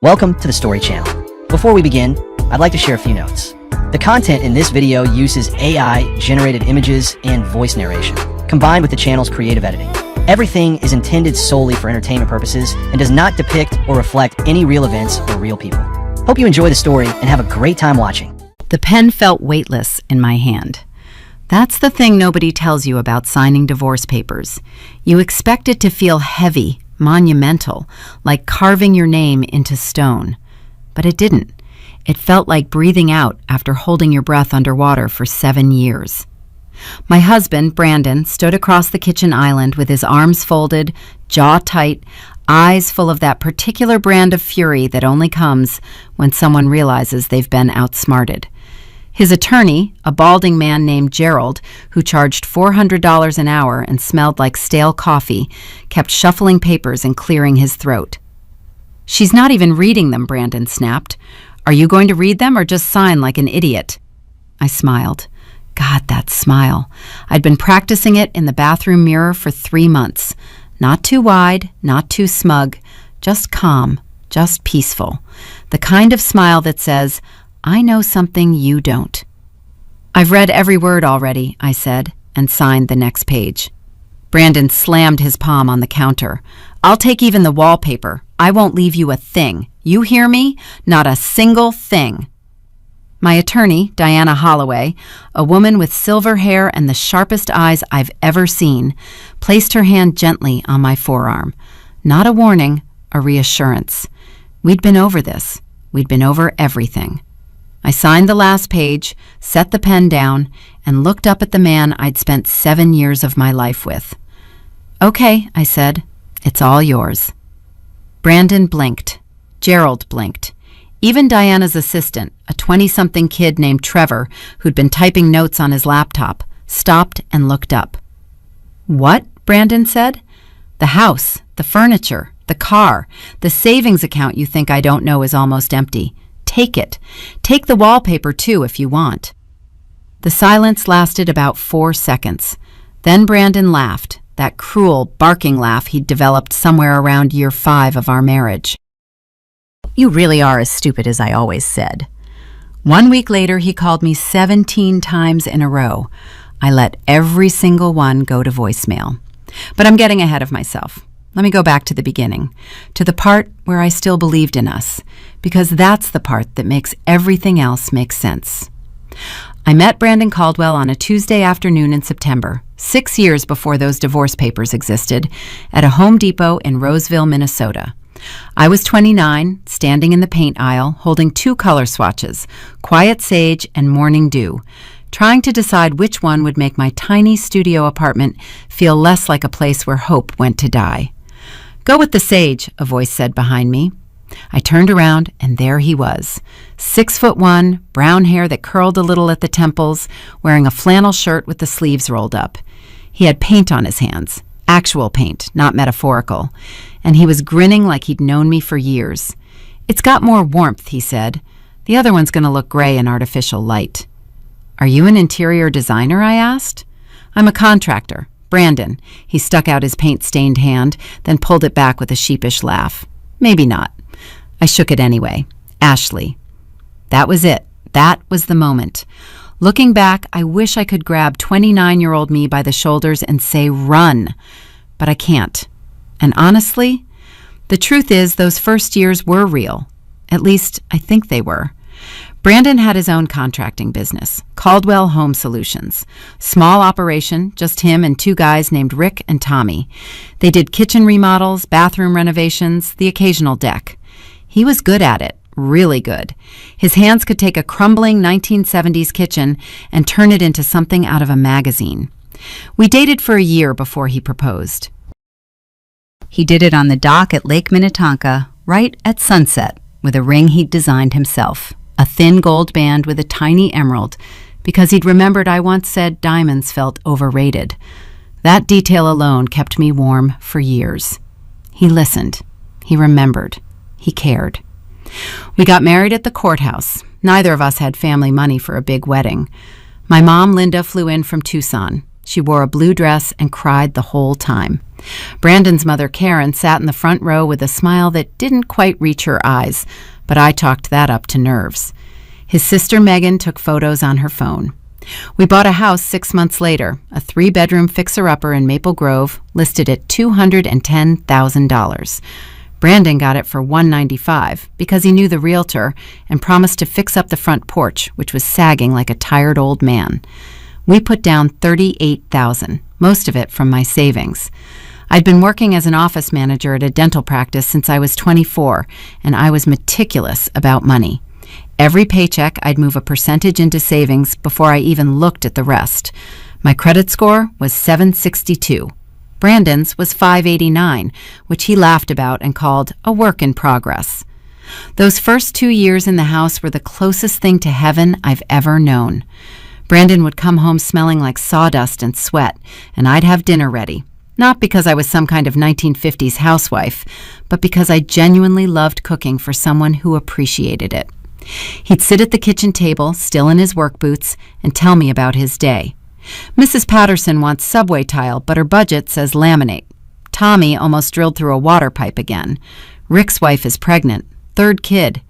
Welcome to the Story Channel. Before we begin, I'd like to share a few notes. The content in this video uses AI-generated images and voice narration, combined with the channel's creative editing. Everything is intended solely for entertainment purposes and does not depict or reflect any real events or real people. Hope you enjoy the story and have a great time watching. The pen felt weightless in my hand. That's the thing nobody tells you about signing divorce papers. You expect it to feel heavy, monumental, like carving your name into stone. But it didn't. It felt like breathing out after holding your breath underwater for 7 years. My husband, Brandon, stood across the kitchen island with his arms folded, jaw tight, eyes full of that particular brand of fury that only comes when someone realizes they've been outsmarted. His attorney, a balding man named Gerald, who charged $400 an hour and smelled like stale coffee, kept shuffling papers and clearing his throat. "She's not even reading them," Brandon snapped. "Are you going to read them or just sign like an idiot?" I smiled. God, that smile. I'd been practicing it in the bathroom mirror for 3 months. Not too wide, not too smug, just calm, just peaceful. The kind of smile that says, "I know something you don't." "I've read every word already," I said, and signed the next page. Brandon slammed his palm on the counter. "I'll take even the wallpaper. I won't leave you a thing. You hear me? Not a single thing." My attorney, Diana Holloway, a woman with silver hair and the sharpest eyes I've ever seen, placed her hand gently on my forearm. Not a warning, a reassurance. We'd been over this. We'd been over everything. I signed the last page, set the pen down, and looked up at the man I'd spent 7 years of my life with. "Okay," I said, "it's all yours." Brandon blinked. Gerald blinked. Even Diana's assistant, a 20-something kid named Trevor, who'd been typing notes on his laptop, stopped and looked up. "What?" Brandon said. "The house, the furniture, the car, the savings account you think I don't know is almost empty. Take it. Take the wallpaper, too, if you want." The silence lasted about 4 seconds. Then Brandon laughed, that cruel, barking laugh he'd developed somewhere around year 5 of our marriage. "You really are as stupid as I always said." 1 week later, he called me 17 times in a row. I let every single one go to voicemail. But I'm getting ahead of myself. Let me go back to the beginning, to the part where I still believed in us, because that's the part that makes everything else make sense. I met Brandon Caldwell on a Tuesday afternoon in September, 6 years before those divorce papers existed, at a Home Depot in Roseville, Minnesota. I was 29, standing in the paint aisle, holding 2 color swatches, Quiet Sage and Morning Dew, trying to decide which one would make my tiny studio apartment feel less like a place where hope went to die. "Go with the sage," a voice said behind me. I turned around, and there he was, 6'1", brown hair that curled a little at the temples, wearing a flannel shirt with the sleeves rolled up. He had paint on his hands, actual paint, not metaphorical, and he was grinning like he'd known me for years. "It's got more warmth," he said. "The other one's going to look gray in artificial light." "Are you an interior designer?" I asked. "I'm a contractor. Brandon." He stuck out his paint-stained hand, then pulled it back with a sheepish laugh. "Maybe not." I shook it anyway. "Ashley." That was it. That was the moment. Looking back, I wish I could grab 29-year-old me by the shoulders and say, "Run." But I can't. And honestly, the truth is those first years were real. At least, I think they were. Brandon had his own contracting business, Caldwell Home Solutions. Small operation, just him and 2 guys named Rick and Tommy. They did kitchen remodels, bathroom renovations, the occasional deck. He was good at it, really good. His hands could take a crumbling 1970s kitchen and turn it into something out of a magazine. We dated for a year before he proposed. He did it on the dock at Lake Minnetonka, right at sunset, with a ring he'd designed himself. A thin gold band with a tiny emerald, because he'd remembered I once said diamonds felt overrated. That detail alone kept me warm for years. He listened. He remembered. He cared. We got married at the courthouse. Neither of us had family money for a big wedding. My mom, Linda, flew in from Tucson. She wore a blue dress and cried the whole time. Brandon's mother, Karen, sat in the front row with a smile that didn't quite reach her eyes, but I chalked that up to nerves. His sister Megan took photos on her phone. We bought a house 6 months later, a 3-bedroom fixer-upper in Maple Grove, listed at $210,000. Brandon got it for $195 because he knew the realtor and promised to fix up the front porch, which was sagging like a tired old man. We put down $38,000, most of it from my savings. I'd been working as an office manager at a dental practice since I was 24, and I was meticulous about money. Every paycheck, I'd move a percentage into savings before I even looked at the rest. My credit score was 762. Brandon's was 589, which he laughed about and called a work in progress. Those first 2 years in the house were the closest thing to heaven I've ever known. Brandon would come home smelling like sawdust and sweat, and I'd have dinner ready. Not because I was some kind of 1950s housewife, but because I genuinely loved cooking for someone who appreciated it. He'd sit at the kitchen table, still in his work boots, and tell me about his day. Mrs. Patterson wants subway tile, but her budget says laminate. Tommy almost drilled through a water pipe again. Rick's wife is pregnant, 3rd kid.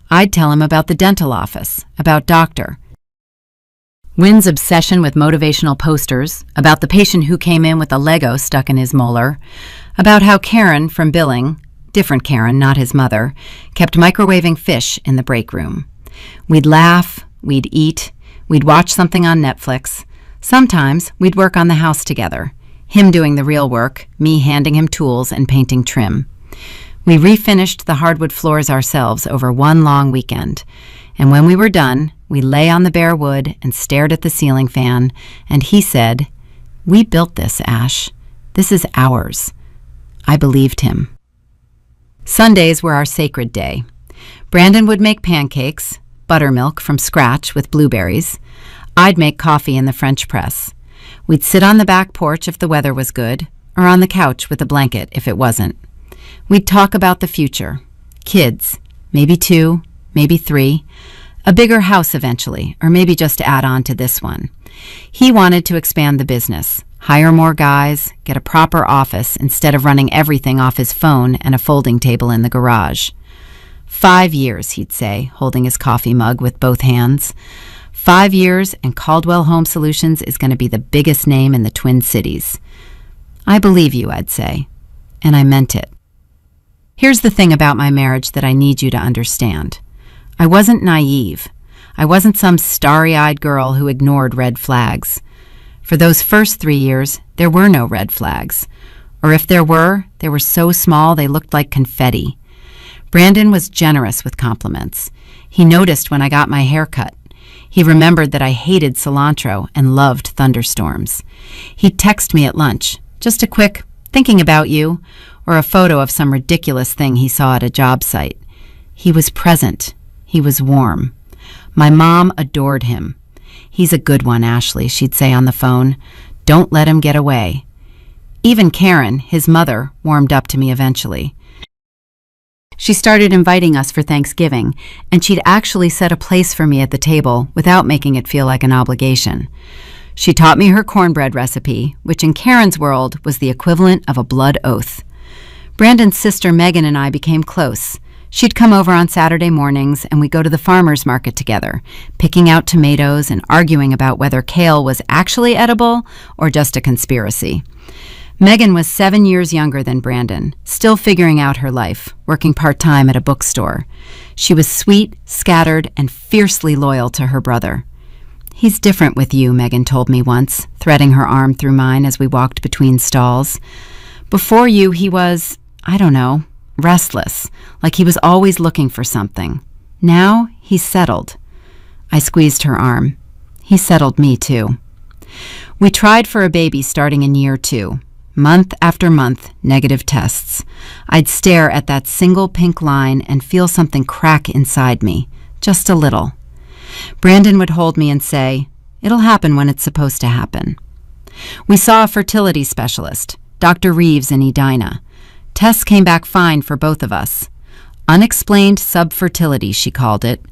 I'd tell him about the dental office, about Doctor. Wynn's obsession with motivational posters, about the patient who came in with a Lego stuck in his molar, about how Karen from billing, different Karen, not his mother, kept microwaving fish in the break room. We'd laugh, we'd eat, we'd watch something on Netflix. Sometimes we'd work on the house together, him doing the real work, me handing him tools and painting trim. We refinished the hardwood floors ourselves over one long weekend, and when we were done, we lay on the bare wood and stared at the ceiling fan, and he said, "We built this, Ash. This is ours." I believed him. Sundays were our sacred day. Brandon would make pancakes, buttermilk from scratch with blueberries. I'd make coffee in the French press. We'd sit on the back porch if the weather was good, or on the couch with a blanket if it wasn't. We'd talk about the future. Kids, maybe 2, maybe 3. A bigger house eventually, or maybe just add on to this one. He wanted to expand the business, hire more guys, get a proper office instead of running everything off his phone and a folding table in the garage. 5 years, he'd say, holding his coffee mug with both hands. 5 years and Caldwell Home Solutions is going to be the biggest name in the Twin Cities. I believe you, I'd say, and I meant it. Here's the thing about my marriage that I need you to understand. I wasn't naive. I wasn't some starry-eyed girl who ignored red flags. For those first 3 years, there were no red flags. Or if there were, they were so small they looked like confetti. Brandon was generous with compliments. He noticed when I got my hair cut. He remembered that I hated cilantro and loved thunderstorms. He'd text me at lunch, just a quick, "thinking about you," or a photo of some ridiculous thing he saw at a job site. He was present. He was warm. My mom adored him. "He's a good one, Ashley," she'd say on the phone. "Don't let him get away." Even Karen, his mother, warmed up to me eventually. She started inviting us for Thanksgiving, and she'd actually set a place for me at the table without making it feel like an obligation. She taught me her cornbread recipe, which in Karen's world was the equivalent of a blood oath. Brandon's sister Megan and I became close. She'd come over on Saturday mornings and we'd go to the farmer's market together, picking out tomatoes and arguing about whether kale was actually edible or just a conspiracy. Megan was 7 years younger than Brandon, still figuring out her life, working part-time at a bookstore. She was sweet, scattered, and fiercely loyal to her brother. "He's different with you," Megan told me once, threading her arm through mine as we walked between stalls. "Before you, he was, I don't know, restless, like he was always looking for something. Now, he's settled." I squeezed her arm. He settled me, too. We tried for a baby starting in year 2. Month after month, negative tests. I'd stare at that single pink line and feel something crack inside me, just a little. Brandon would hold me and say, "It'll happen when it's supposed to happen." We saw a fertility specialist, Dr. Reeves in Edina. Tests came back fine for both of us. Unexplained subfertility, she called it.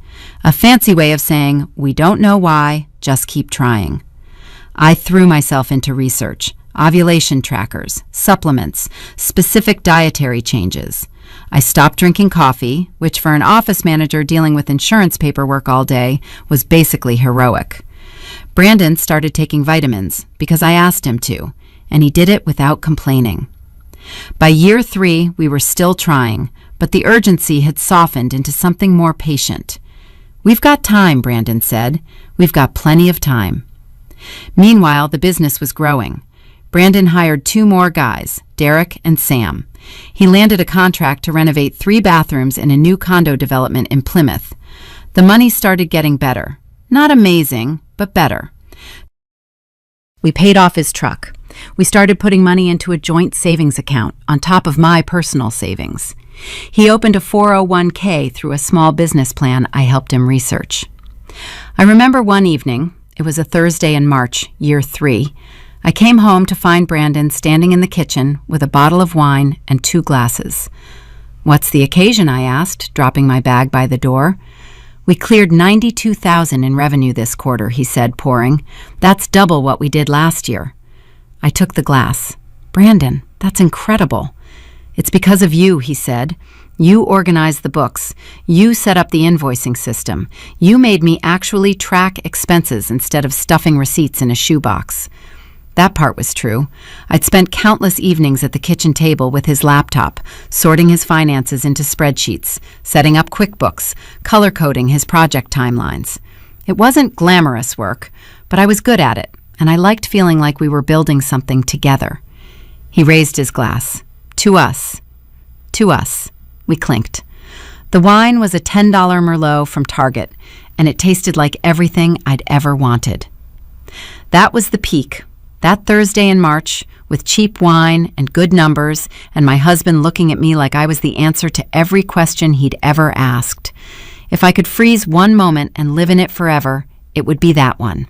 A fancy way of saying, we don't know why, just keep trying. I threw myself into research, ovulation trackers, supplements, specific dietary changes. I stopped drinking coffee, which for an office manager dealing with insurance paperwork all day was basically heroic. Brandon started taking vitamins because I asked him to, and he did it without complaining. By year 3, we were still trying, but the urgency had softened into something more patient. "We've got time," Brandon said. "We've got plenty of time." Meanwhile, the business was growing. Brandon hired 2 more guys, Derek and Sam. He landed a contract to renovate 3 bathrooms in a new condo development in Plymouth. The money started getting better. Not amazing, but better. We paid off his truck. We started putting money into a joint savings account on top of my personal savings. He opened a 401k through a small business plan I helped him research. I remember one evening, it was a Thursday in March, year 3, I came home to find Brandon standing in the kitchen with a bottle of wine and 2 glasses. "What's the occasion?" I asked, dropping my bag by the door. "We cleared $92,000 in revenue this quarter," he said, pouring. "That's double what we did last year." I took the glass. "Brandon, that's incredible." "It's because of you," he said. "You organized the books. You set up the invoicing system. You made me actually track expenses instead of stuffing receipts in a shoebox." That part was true. I'd spent countless evenings at the kitchen table with his laptop, sorting his finances into spreadsheets, setting up QuickBooks, color-coding his project timelines. It wasn't glamorous work, but I was good at it, and I liked feeling like we were building something together. He raised his glass. "To us." "To us." We clinked. The wine was a $10 Merlot from Target, and it tasted like everything I'd ever wanted. That was the peak. That Thursday in March, with cheap wine and good numbers, and my husband looking at me like I was the answer to every question he'd ever asked. If I could freeze one moment and live in it forever, it would be that one.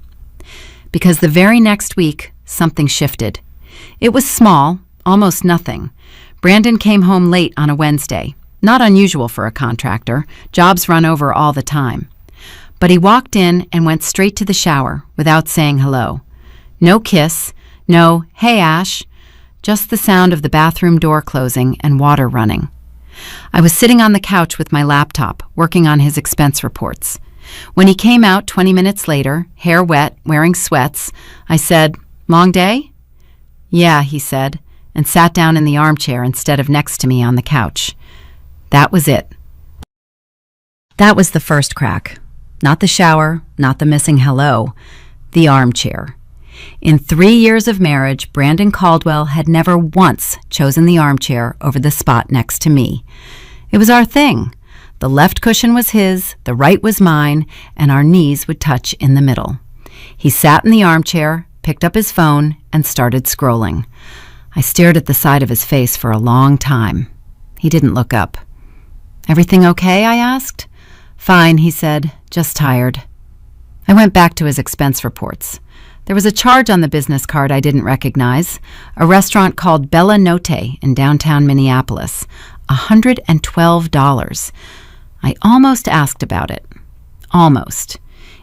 Because the very next week, something shifted. It was small, almost nothing. Brandon came home late on a Wednesday. Not unusual for a contractor. Jobs run over all the time. But he walked in and went straight to the shower without saying hello. No kiss, no, "Hey, Ash," just the sound of the bathroom door closing and water running. I was sitting on the couch with my laptop, working on his expense reports. When he came out 20 minutes later, hair wet, wearing sweats, I said, "Long day?" "Yeah," he said, and sat down in the armchair instead of next to me on the couch. That was it. That was the first crack. Not the shower, not the missing hello, the armchair. In 3 years of marriage, Brandon Caldwell had never once chosen the armchair over the spot next to me. It was our thing. The left cushion was his, the right was mine, and our knees would touch in the middle. He sat in the armchair, picked up his phone, and started scrolling. I stared at the side of his face for a long time. He didn't look up. "Everything okay?" I asked. "Fine," he said, "just tired." I went back to his expense reports. There was a charge on the business card I didn't recognize, a restaurant called Bella Notte in downtown Minneapolis, $112. I almost asked about it. Almost.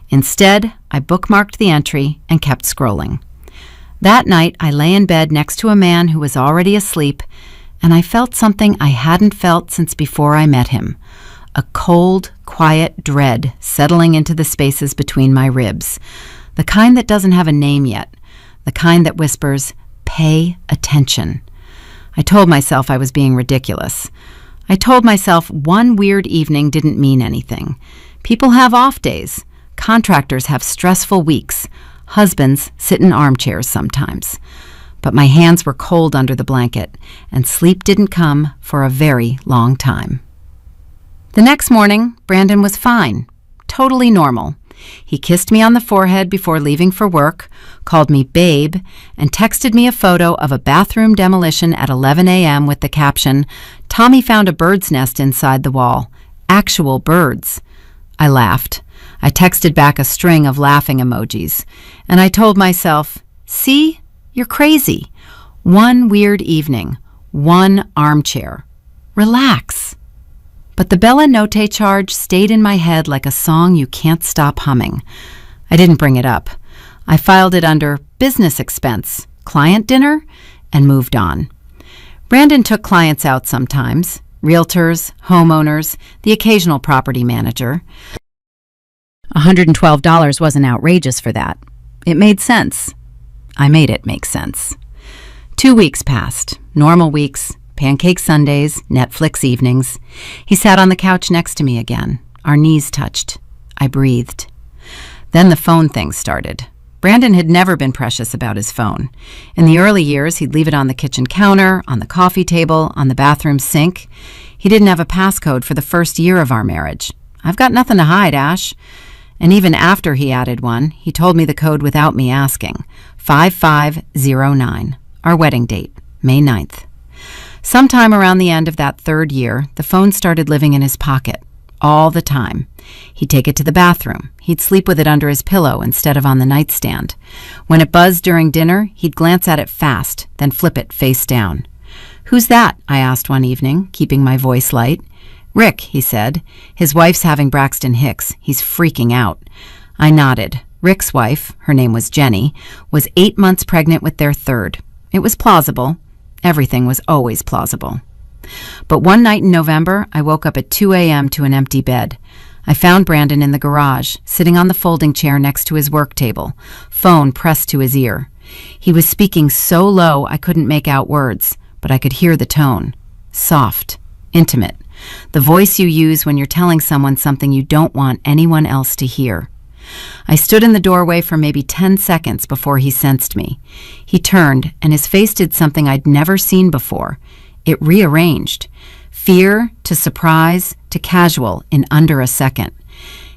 Instead, I bookmarked the entry and kept scrolling. That night, I lay in bed next to a man who was already asleep, and I felt something I hadn't felt since before I met him, a cold, quiet dread settling into the spaces between my ribs. The kind that doesn't have a name yet, the kind that whispers, "Pay attention." I told myself I was being ridiculous. I told myself one weird evening didn't mean anything. People have off days. Contractors have stressful weeks. Husbands sit in armchairs sometimes. But my hands were cold under the blanket, and sleep didn't come for a very long time. The next morning, Brandon was fine, totally normal. He kissed me on the forehead before leaving for work, called me babe, and texted me a photo of a bathroom demolition at 11 a.m. with the caption, "Tommy found a bird's nest inside the wall. Actual birds." I laughed. I texted back a string of laughing emojis, and I told myself, "See, you're crazy. One weird evening, one armchair. Relax." But the Bella Notte charge stayed in my head like a song you can't stop humming. I didn't bring it up. I filed it under business expense, client dinner, and moved on. Brandon took clients out sometimes, realtors, homeowners, the occasional property manager. $112 wasn't outrageous for that. It made sense. I made it make sense. 2 weeks passed, normal weeks, pancake Sundays, Netflix evenings. He sat on the couch next to me again. Our knees touched. I breathed. Then the phone thing started. Brandon had never been precious about his phone. In the early years, he'd leave it on the kitchen counter, on the coffee table, on the bathroom sink. He didn't have a passcode for the first year of our marriage. I've got nothing to hide, Ash. And even after he added one, he told me the code without me asking. 5509. Our wedding date, May 9th. Sometime around the end of that third year, the phone started living in his pocket. All the time. He'd take it to the bathroom. He'd sleep with it under his pillow instead of on the nightstand. When it buzzed during dinner, he'd glance at it fast, then flip it face down. "Who's that?" I asked one evening, keeping my voice light. "Rick," he said. "His wife's having Braxton Hicks. He's freaking out." I nodded. Rick's wife, her name was Jenny, was 8 months pregnant with their third. It was plausible. Everything was always plausible. But one night in November, I woke up at 2 a.m. to an empty bed. I found Brandon in the garage, sitting on the folding chair next to his work table, phone pressed to his ear. He was speaking so low I couldn't make out words, but I could hear the tone. Soft, intimate. The voice you use when you're telling someone something you don't want anyone else to hear. I stood in the doorway for maybe 10 seconds before he sensed me. He turned, and his face did something I'd never seen before. It rearranged. Fear to surprise to casual in under a second.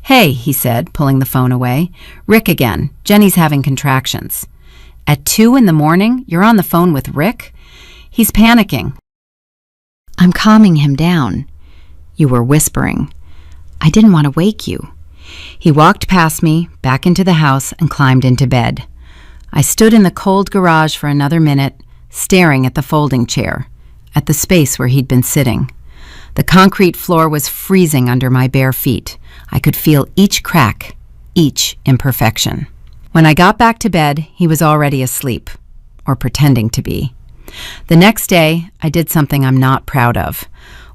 "Hey," he said, pulling the phone away. "Rick again. Jenny's having contractions." "At 2 in the morning, you're on the phone with Rick?" "He's panicking." "I'm calming him down." "You were whispering." "I didn't want to wake you." He walked past me, back into the house, and climbed into bed. I stood in the cold garage for another minute, staring at the folding chair, at the space where he'd been sitting. The concrete floor was freezing under my bare feet. I could feel each crack, each imperfection. When I got back to bed, he was already asleep, or pretending to be. The next day, I did something I'm not proud of.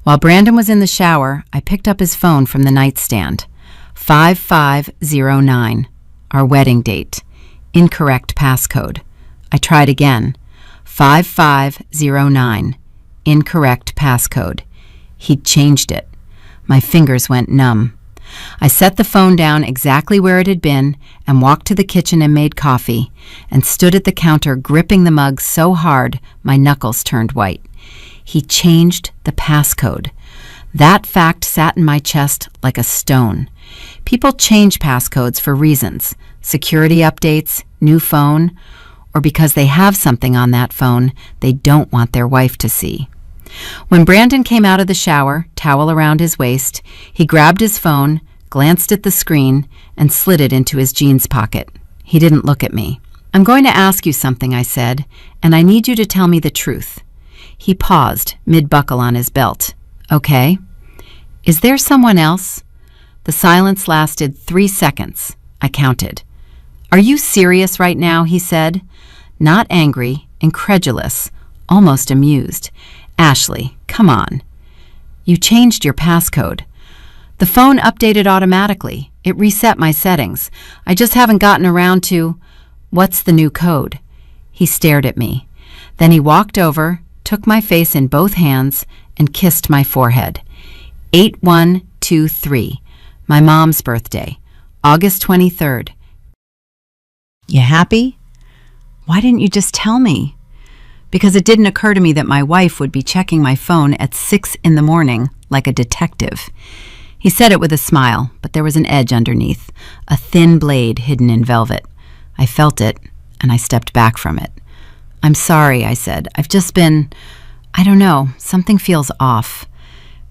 While Brandon was in the shower, I picked up his phone from the nightstand. 5509, our wedding date. Incorrect passcode. I tried again. 5509, incorrect passcode. He'd changed it. My fingers went numb. I set the phone down exactly where it had been and walked to the kitchen and made coffee and stood at the counter gripping the mug so hard my knuckles turned white. He changed the passcode. That fact sat in my chest like a stone. People change passcodes for reasons, security updates, new phone, or because they have something on that phone they don't want their wife to see. When Brandon came out of the shower, towel around his waist, he grabbed his phone, glanced at the screen, and slid it into his jeans pocket. He didn't look at me. "I'm going to ask you something," I said, "and I need you to tell me the truth." He paused, mid-buckle on his belt. "Okay. Is there someone else?" The silence lasted 3 seconds. I counted. "Are you serious right now?" he said. Not angry, incredulous, almost amused. "Ashley, come on." "You changed your passcode." "The phone updated automatically. It reset my settings. I just haven't gotten around to—" "What's the new code?" He stared at me. Then he walked over, took my face in both hands, and kissed my forehead. 8123, my mom's birthday, August 23rd. "You happy?" "Why didn't you just tell me?" "Because it didn't occur to me that my wife would be checking my phone at 6 in the morning like a detective." He said it with a smile, but there was an edge underneath, a thin blade hidden in velvet. I felt it, and I stepped back from it. "I'm sorry," I said. "I've just been, I don't know, something feels off."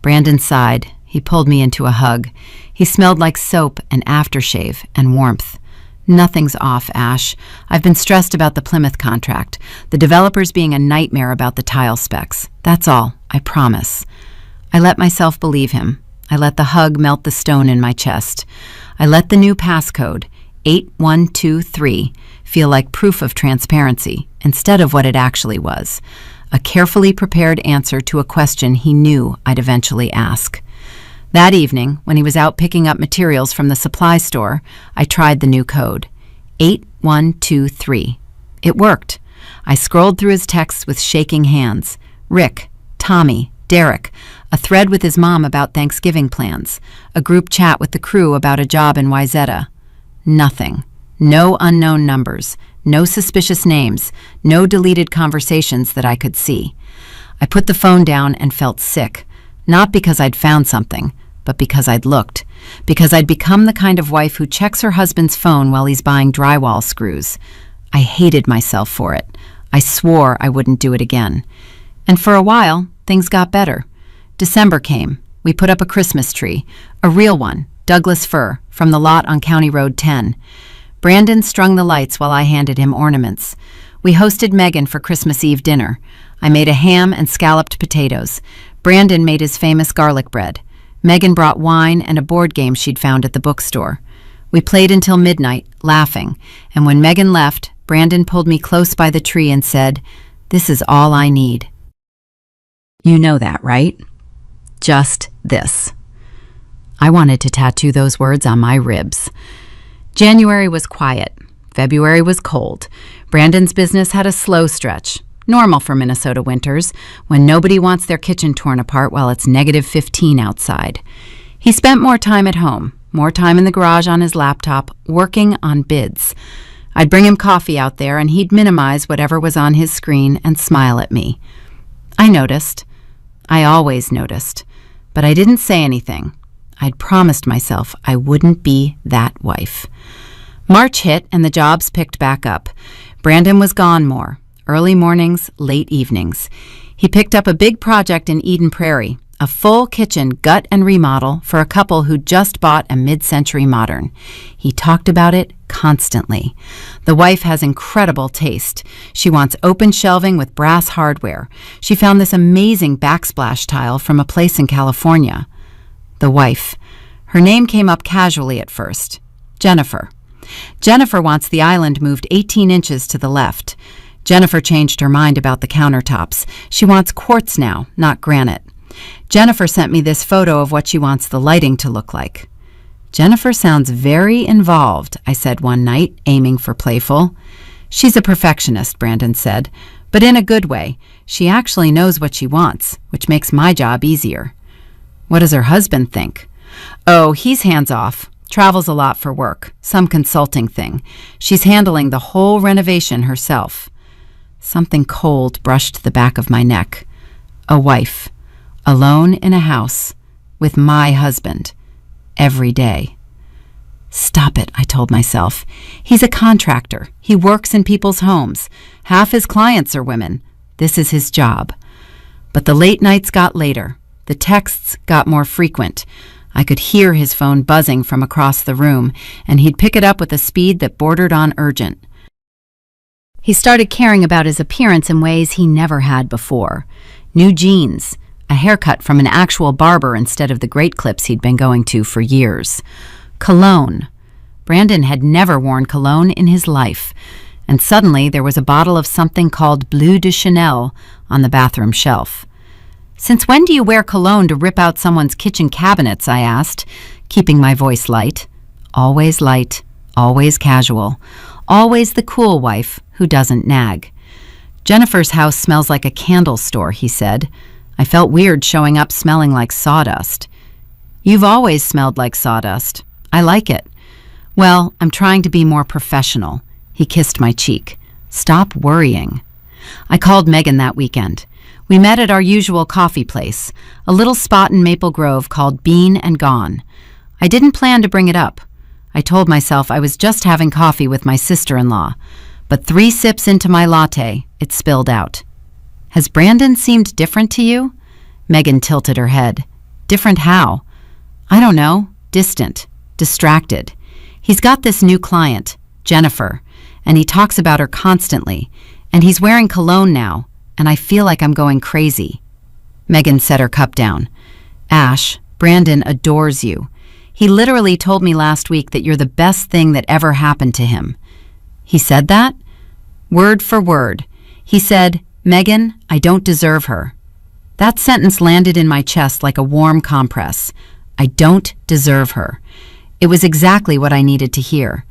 Brandon sighed. He pulled me into a hug. He smelled like soap and aftershave and warmth. "Nothing's off, Ash. I've been stressed about the Plymouth contract, the developers being a nightmare about the tile specs. That's all, I promise." I let myself believe him. I let the hug melt the stone in my chest. I let the new passcode, 8123, feel like proof of transparency instead of what it actually was, a carefully prepared answer to a question he knew I'd eventually ask. That evening, when he was out picking up materials from the supply store, I tried the new code. 8123. It worked. I scrolled through his texts with shaking hands. Rick, Tommy, Derek, a thread with his mom about Thanksgiving plans, a group chat with the crew about a job in Wyzetta. Nothing. No unknown numbers, no suspicious names, no deleted conversations that I could see. I put the phone down and felt sick, not because I'd found something, but because I'd looked, because I'd become the kind of wife who checks her husband's phone while he's buying drywall screws. I hated myself for it. I swore I wouldn't do it again. And for a while, things got better. December came. We put up a Christmas tree, a real one, Douglas fir, from the lot on County Road 10. Brandon strung the lights while I handed him ornaments. We hosted Megan for Christmas Eve dinner. I made a ham and scalloped potatoes. Brandon made his famous garlic bread. Megan brought wine and a board game she'd found at the bookstore. We played until midnight, laughing, and when Megan left, Brandon pulled me close by the tree and said, "This is all I need." You know that, right? Just this. I wanted to tattoo those words on my ribs. January was quiet. February was cold. Brandon's business had a slow stretch, normal for Minnesota winters, when nobody wants their kitchen torn apart while it's -15 outside. He spent more time at home, more time in the garage on his laptop, working on bids. I'd bring him coffee out there, and he'd minimize whatever was on his screen and smile at me. I noticed. I always noticed. But I didn't say anything. I'd promised myself I wouldn't be that wife. March hit, and the jobs picked back up. Brandon was gone more. Early mornings, late evenings. He picked up a big project in Eden Prairie, a full kitchen gut and remodel for a couple who just bought a mid-century modern. He talked about it constantly. The wife has incredible taste. She wants open shelving with brass hardware. She found this amazing backsplash tile from a place in California. The wife. Her name came up casually at first. Jennifer. Jennifer wants the island moved 18 inches to the left. Jennifer changed her mind about the countertops. She wants quartz now, not granite. Jennifer sent me this photo of what she wants the lighting to look like. Jennifer sounds very involved, I said one night, aiming for playful. She's a perfectionist, Brandon said, but in a good way. She actually knows what she wants, which makes my job easier. What does her husband think? Oh, he's hands off. Travels a lot for work, some consulting thing. She's handling the whole renovation herself. Something cold brushed the back of my neck. A wife, alone in a house, with my husband, every day. Stop it, I told myself. He's a contractor. He works in people's homes. Half his clients are women. This is his job. But the late nights got later. The texts got more frequent. I could hear his phone buzzing from across the room, and he'd pick it up with a speed that bordered on urgent. He started caring about his appearance in ways he never had before. New jeans, a haircut from an actual barber instead of the great clips he'd been going to for years. Cologne. Brandon had never worn cologne in his life, and suddenly there was a bottle of something called Bleu de Chanel on the bathroom shelf. "Since when do you wear cologne to rip out someone's kitchen cabinets?" I asked, keeping my voice light. Always light, always casual, always the cool wife who doesn't nag. "Jennifer's house smells like a candle store," he said. I felt weird showing up smelling like sawdust. "You've always smelled like sawdust. I like it." "Well, I'm trying to be more professional." He kissed my cheek. "Stop worrying." I called Megan that weekend. We met at our usual coffee place, a little spot in Maple Grove called Bean and Gone. I didn't plan to bring it up. I told myself I was just having coffee with my sister-in-law, but 3 sips into my latte, it spilled out. "Has Brandon seemed different to you?" Megan tilted her head. "Different how?" "I don't know. Distant. Distracted. He's got this new client, Jennifer, and he talks about her constantly, and he's wearing cologne now, and I feel like I'm going crazy." Megan set her cup down. "Ash, Brandon adores you. He literally told me last week that you're the best thing that ever happened to him." He said that? Word for word. He said, "Megan, I don't deserve her." That sentence landed in my chest like a warm compress. I don't deserve her. It was exactly what I needed to hear.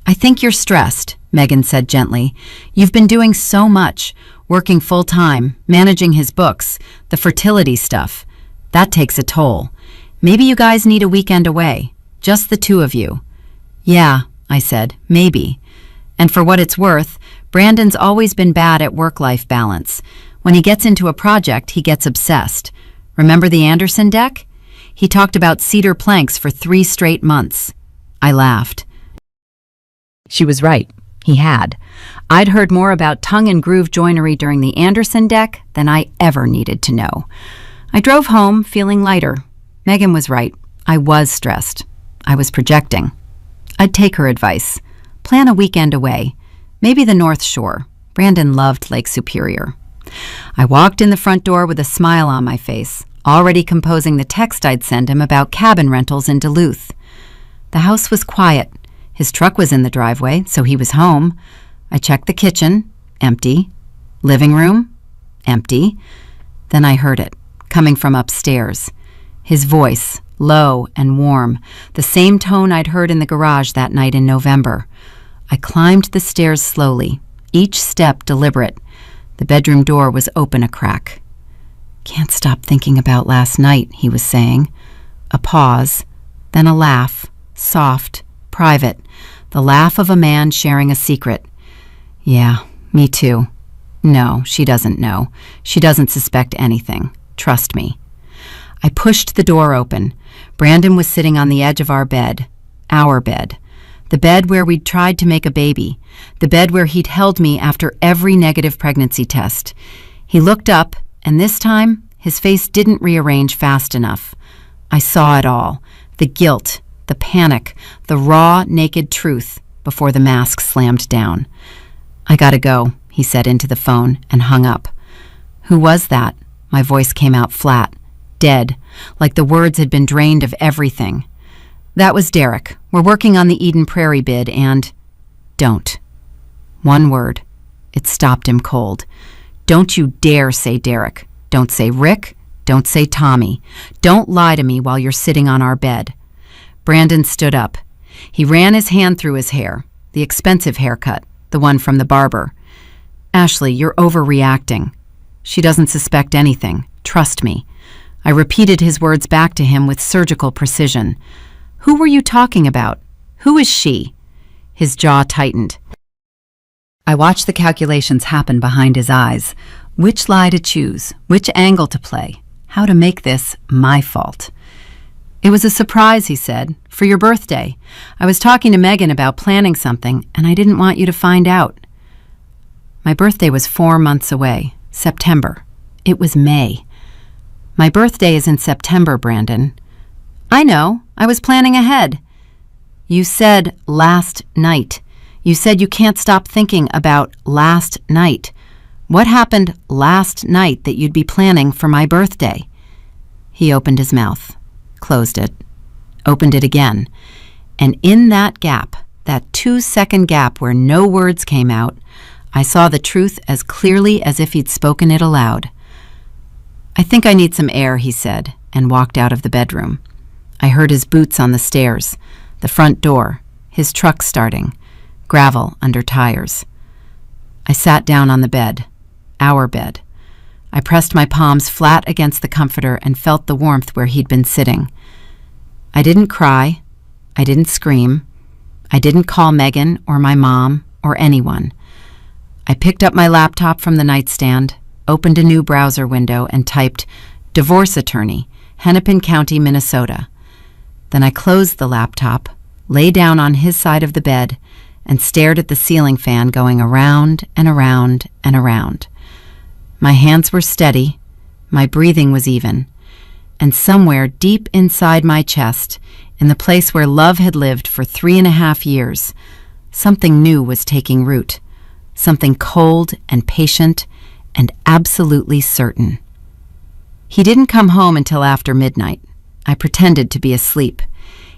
"I think you're stressed," Megan said gently. "You've been doing so much, working full-time, managing his books, the fertility stuff. That takes a toll. Maybe you guys need a weekend away, just the two of you." "Yeah," I said, "maybe." And for what it's worth, Brandon's always been bad at work-life balance. When he gets into a project, he gets obsessed. Remember the Anderson deck? He talked about cedar planks for 3 straight months. I laughed. She was right. He had. I'd heard more about tongue and groove joinery during the Anderson deck than I ever needed to know. I drove home feeling lighter. Megan was right. I was stressed. I was projecting. I'd take her advice. Plan a weekend away. Maybe the North Shore. Brandon loved Lake Superior. I walked in the front door with a smile on my face, already composing the text I'd send him about cabin rentals in Duluth. The house was quiet. His truck was in the driveway, so he was home. I checked the kitchen. Empty. Living room. Empty. Then I heard it, coming from upstairs. His voice, low and warm, the same tone I'd heard in the garage that night in November. I climbed the stairs slowly, each step deliberate. The bedroom door was open a crack. "Can't stop thinking about last night," he was saying. A pause, then a laugh, soft, private, the laugh of a man sharing a secret. "Yeah, me too. No, she doesn't know. She doesn't suspect anything. Trust me." I pushed the door open. Brandon was sitting on the edge of our bed. The bed where we'd tried to make a baby. The bed where he'd held me after every negative pregnancy test. He looked up, and this time, his face didn't rearrange fast enough. I saw it all. The guilt, the panic, the raw, naked truth before the mask slammed down. "I gotta go," he said into the phone and hung up. "Who was that?" My voice came out flat, dead, like the words had been drained of everything. "That was Derek. We're working on the Eden Prairie bid and—" "Don't." One word. It stopped him cold. "Don't you dare say Derek. Don't say Rick. Don't say Tommy. Don't lie to me while you're sitting on our bed." Brandon stood up. He ran his hand through his hair, the expensive haircut, the one from the barber. "Ashley, you're overreacting. She doesn't suspect anything. Trust me." I repeated his words back to him with surgical precision. "Who were you talking about? Who is she?" His jaw tightened. I watched the calculations happen behind his eyes. Which lie to choose, which angle to play, how to make this my fault. "It was a surprise," he said, "for your birthday. I was talking to Megan about planning something, and I didn't want you to find out." My birthday was 4 months away, September. It was May. "My birthday is in September, Brandon." "I know. I was planning ahead." "You said last night. You said you can't stop thinking about last night. What happened last night that you'd be planning for my birthday?" He opened his mouth, closed it, opened it again. And in that gap, that 2-second gap where no words came out, I saw the truth as clearly as if he'd spoken it aloud. "I think I need some air," he said, and walked out of the bedroom. I heard his boots on the stairs, the front door, his truck starting, gravel under tires. I sat down on the bed, our bed. I pressed my palms flat against the comforter and felt the warmth where he'd been sitting. I didn't cry. I didn't scream. I didn't call Megan or my mom or anyone. I picked up my laptop from the nightstand, opened a new browser window, and typed, "Divorce Attorney, Hennepin County, Minnesota." Then I closed the laptop, lay down on his side of the bed, and stared at the ceiling fan going around and around and around. My hands were steady, my breathing was even, and somewhere deep inside my chest, in the place where love had lived for 3.5 years, something new was taking root, something cold and patient and absolutely certain. He didn't come home until after midnight. I pretended to be asleep.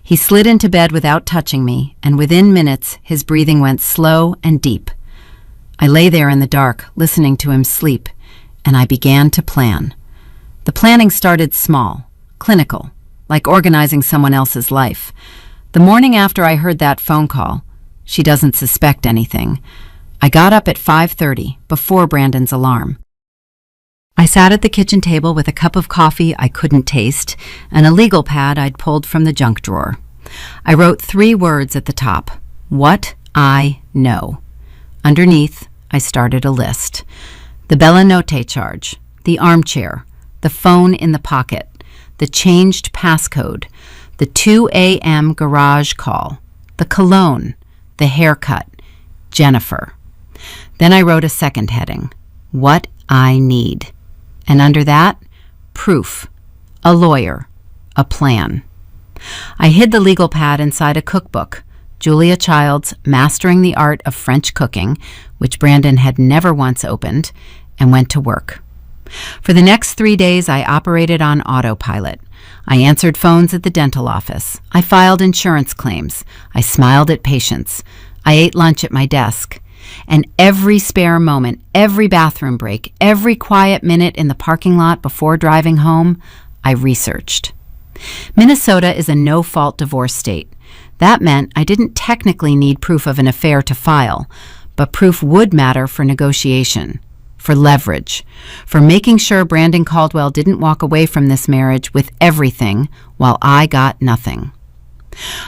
He slid into bed without touching me, and within minutes, his breathing went slow and deep. I lay there in the dark, listening to him sleep, and I began to plan. The planning started small, clinical, like organizing someone else's life. The morning after I heard that phone call, she doesn't suspect anything, I got up at 5:30, before Brandon's alarm. I sat at the kitchen table with a cup of coffee I couldn't taste and a legal pad I'd pulled from the junk drawer. I wrote 3 words at the top: what I know. Underneath, I started a list: the Bella Notte charge, the armchair, the phone in the pocket, the changed passcode, the 2 a.m. garage call, the cologne, the haircut, Jennifer. Then I wrote a second heading: what I need. And under that, proof, a lawyer, a plan. I hid the legal pad inside a cookbook, Julia Child's Mastering the Art of French Cooking, which Brandon had never once opened, and went to work. For the next 3 days, I operated on autopilot. I answered phones at the dental office. I filed insurance claims. I smiled at patients. I ate lunch at my desk. And every spare moment, every bathroom break, every quiet minute in the parking lot before driving home, I researched. Minnesota is a no-fault divorce state. That meant I didn't technically need proof of an affair to file, but proof would matter for negotiation, for leverage, for making sure Brandon Caldwell didn't walk away from this marriage with everything while I got nothing.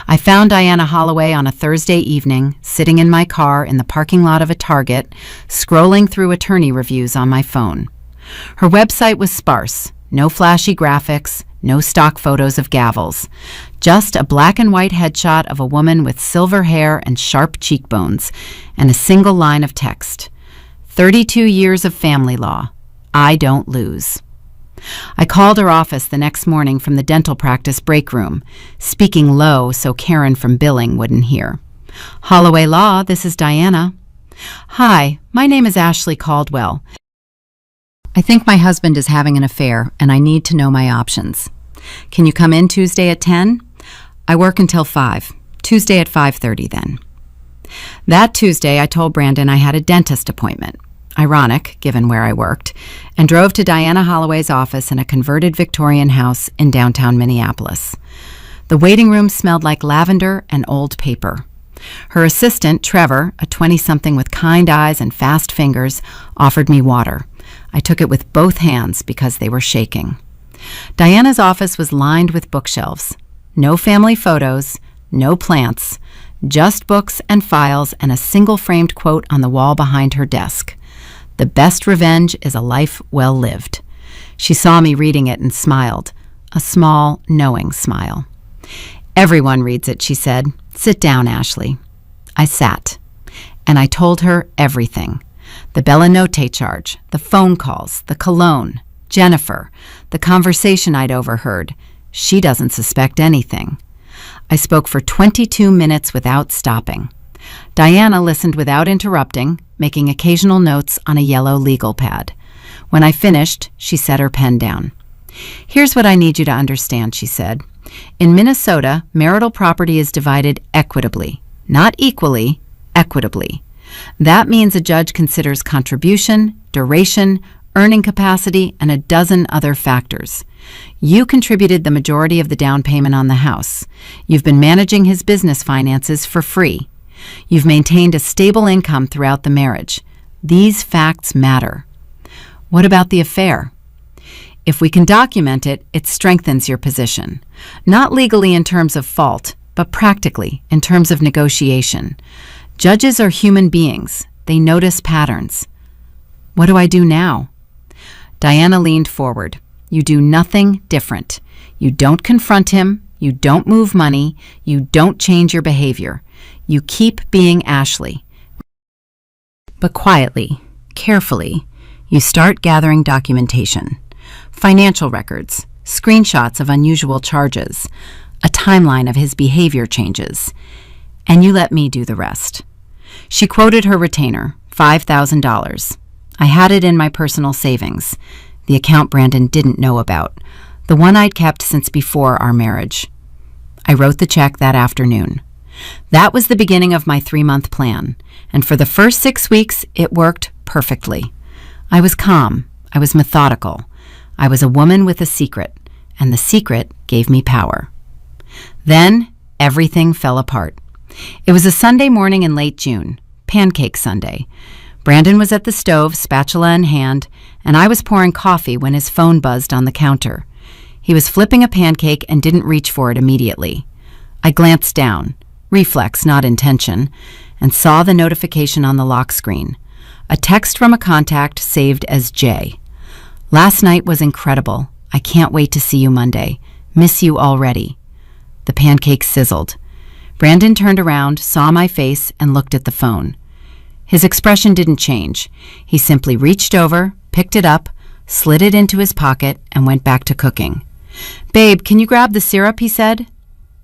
I found Diana Holloway on a Thursday evening, sitting in my car in the parking lot of a Target, scrolling through attorney reviews on my phone. Her website was sparse, no flashy graphics, no stock photos of gavels, just a black and white headshot of a woman with silver hair and sharp cheekbones, and a single line of text: 32 years of family law. I don't lose. I called her office the next morning from the dental practice break room, speaking low so Karen from billing wouldn't hear. Holloway Law, this is Diana. Hi, my name is Ashley Caldwell. I think my husband is having an affair and I need to know my options. Can you come in Tuesday at 10? I work until 5. Tuesday at 5:30 then. That Tuesday I told Brandon I had a dentist appointment. Ironic, given where I worked, and drove to Diana Holloway's office in a converted Victorian house in downtown Minneapolis. The waiting room smelled like lavender and old paper. Her assistant, Trevor, a 20-something with kind eyes and fast fingers, offered me water. I took it with both hands because they were shaking. Diana's office was lined with bookshelves. No family photos, no plants, just books and files and a single-framed quote on the wall behind her desk. The best revenge is a life well lived. She saw me reading it and smiled, a small, knowing smile. Everyone reads it, she said. Sit down, Ashley. I sat, and I told her everything. The Bella Notte charge, the phone calls, the cologne, Jennifer, the conversation I'd overheard. She doesn't suspect anything. I spoke for 22 minutes without stopping. Diana listened without interrupting, making occasional notes on a yellow legal pad. When I finished, she set her pen down. Here's what I need you to understand, she said. In Minnesota, marital property is divided equitably, not equally, equitably. That means a judge considers contribution, duration, earning capacity, and a dozen other factors. You contributed the majority of the down payment on the house. You've been managing his business finances for free. You've maintained a stable income throughout the marriage. These facts matter. What about the affair? If we can document it, it strengthens your position. Not legally in terms of fault, but practically in terms of negotiation. Judges are human beings. They notice patterns. What do I do now? Diana leaned forward. You do nothing different. You don't confront him. You don't move money. You don't change your behavior. You keep being Ashley. But quietly, carefully, you start gathering documentation. Financial records, screenshots of unusual charges, a timeline of his behavior changes. And you let me do the rest. She quoted her retainer, $5,000. I had it in my personal savings, the account Brandon didn't know about, the one I'd kept since before our marriage. I wrote the check that afternoon. That was the beginning of my 3-month plan, and for the first 6 weeks, it worked perfectly. I was calm. I was methodical. I was a woman with a secret, and the secret gave me power. Then, everything fell apart. It was a Sunday morning in late June, Pancake Sunday. Brandon was at the stove, spatula in hand, and I was pouring coffee when his phone buzzed on the counter. He was flipping a pancake and didn't reach for it immediately. I glanced down, reflex, not intention, and saw the notification on the lock screen. A text from a contact saved as J. Last night was incredible. I can't wait to see you Monday. Miss you already. The pancake sizzled. Brandon turned around, saw my face, and looked at the phone. His expression didn't change. He simply reached over, picked it up, slid it into his pocket, and went back to cooking. "Babe, can you grab the syrup?" he said.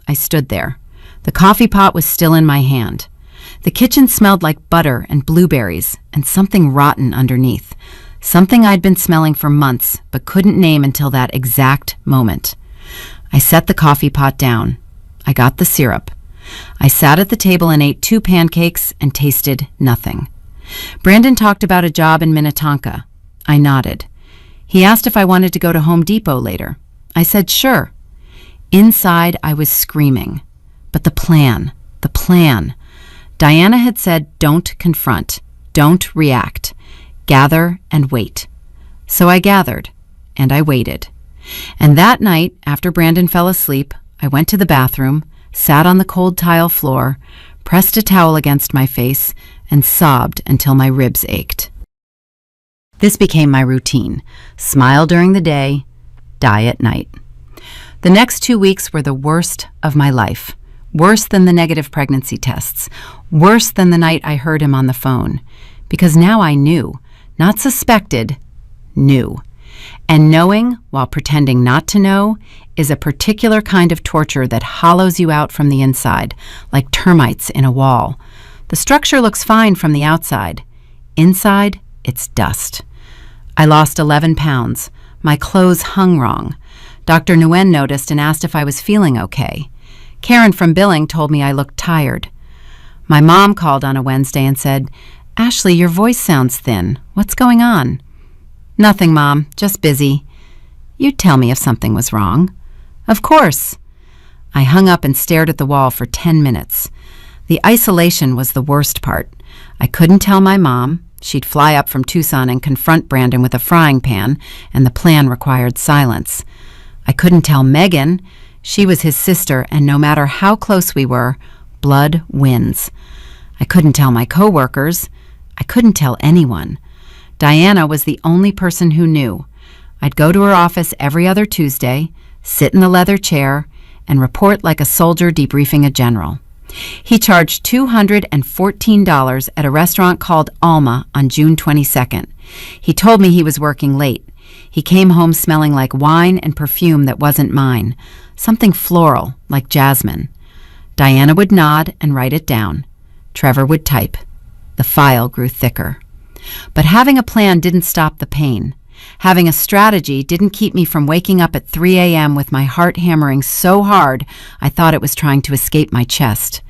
I stood there. The coffee pot was still in my hand. The kitchen smelled like butter and blueberries and something rotten underneath, something I'd been smelling for months but couldn't name until that exact moment. I set the coffee pot down. I got the syrup. I sat at the table and ate 2 pancakes and tasted nothing. Brandon talked about a job in Minnetonka. I nodded. He asked if I wanted to go to Home Depot later. I said sure. Inside, I was screaming. But the plan. Diana had said don't confront, don't react, gather and wait. So I gathered, and I waited. And that night, after Brandon fell asleep, I went to the bathroom, sat on the cold tile floor, pressed a towel against my face, and sobbed until my ribs ached. This became my routine. Smile during the day, die at night. The next 2 weeks were the worst of my life. Worse than the negative pregnancy tests. Worse than the night I heard him on the phone. Because now I knew, not suspected, knew. And knowing, while pretending not to know, is a particular kind of torture that hollows you out from the inside, like termites in a wall. The structure looks fine from the outside. Inside, it's dust. I lost 11 pounds. My clothes hung wrong. Dr. Nguyen noticed and asked if I was feeling okay. Karen from billing told me I looked tired. My mom called on a Wednesday and said, "Ashley, your voice sounds thin. What's going on?" "Nothing, Mom, just busy." "You'd tell me if something was wrong." "Of course." I hung up and stared at the wall for 10 minutes. The isolation was the worst part. I couldn't tell my mom. She'd fly up from Tucson and confront Brandon with a frying pan, and the plan required silence. I couldn't tell Megan. She was his sister, and no matter how close we were, blood wins. I couldn't tell my coworkers. I couldn't tell anyone. Diana was the only person who knew. I'd go to her office every other Tuesday, sit in the leather chair, and report like a soldier debriefing a general. He charged $214 at a restaurant called Alma on June 22nd. He told me he was working late. He came home smelling like wine and perfume that wasn't mine, something floral, like jasmine. Diana would nod and write it down. Trevor would type. The file grew thicker. But having a plan didn't stop the pain. Having a strategy didn't keep me from waking up at 3 a.m. with my heart hammering so hard I thought it was trying to escape my chest.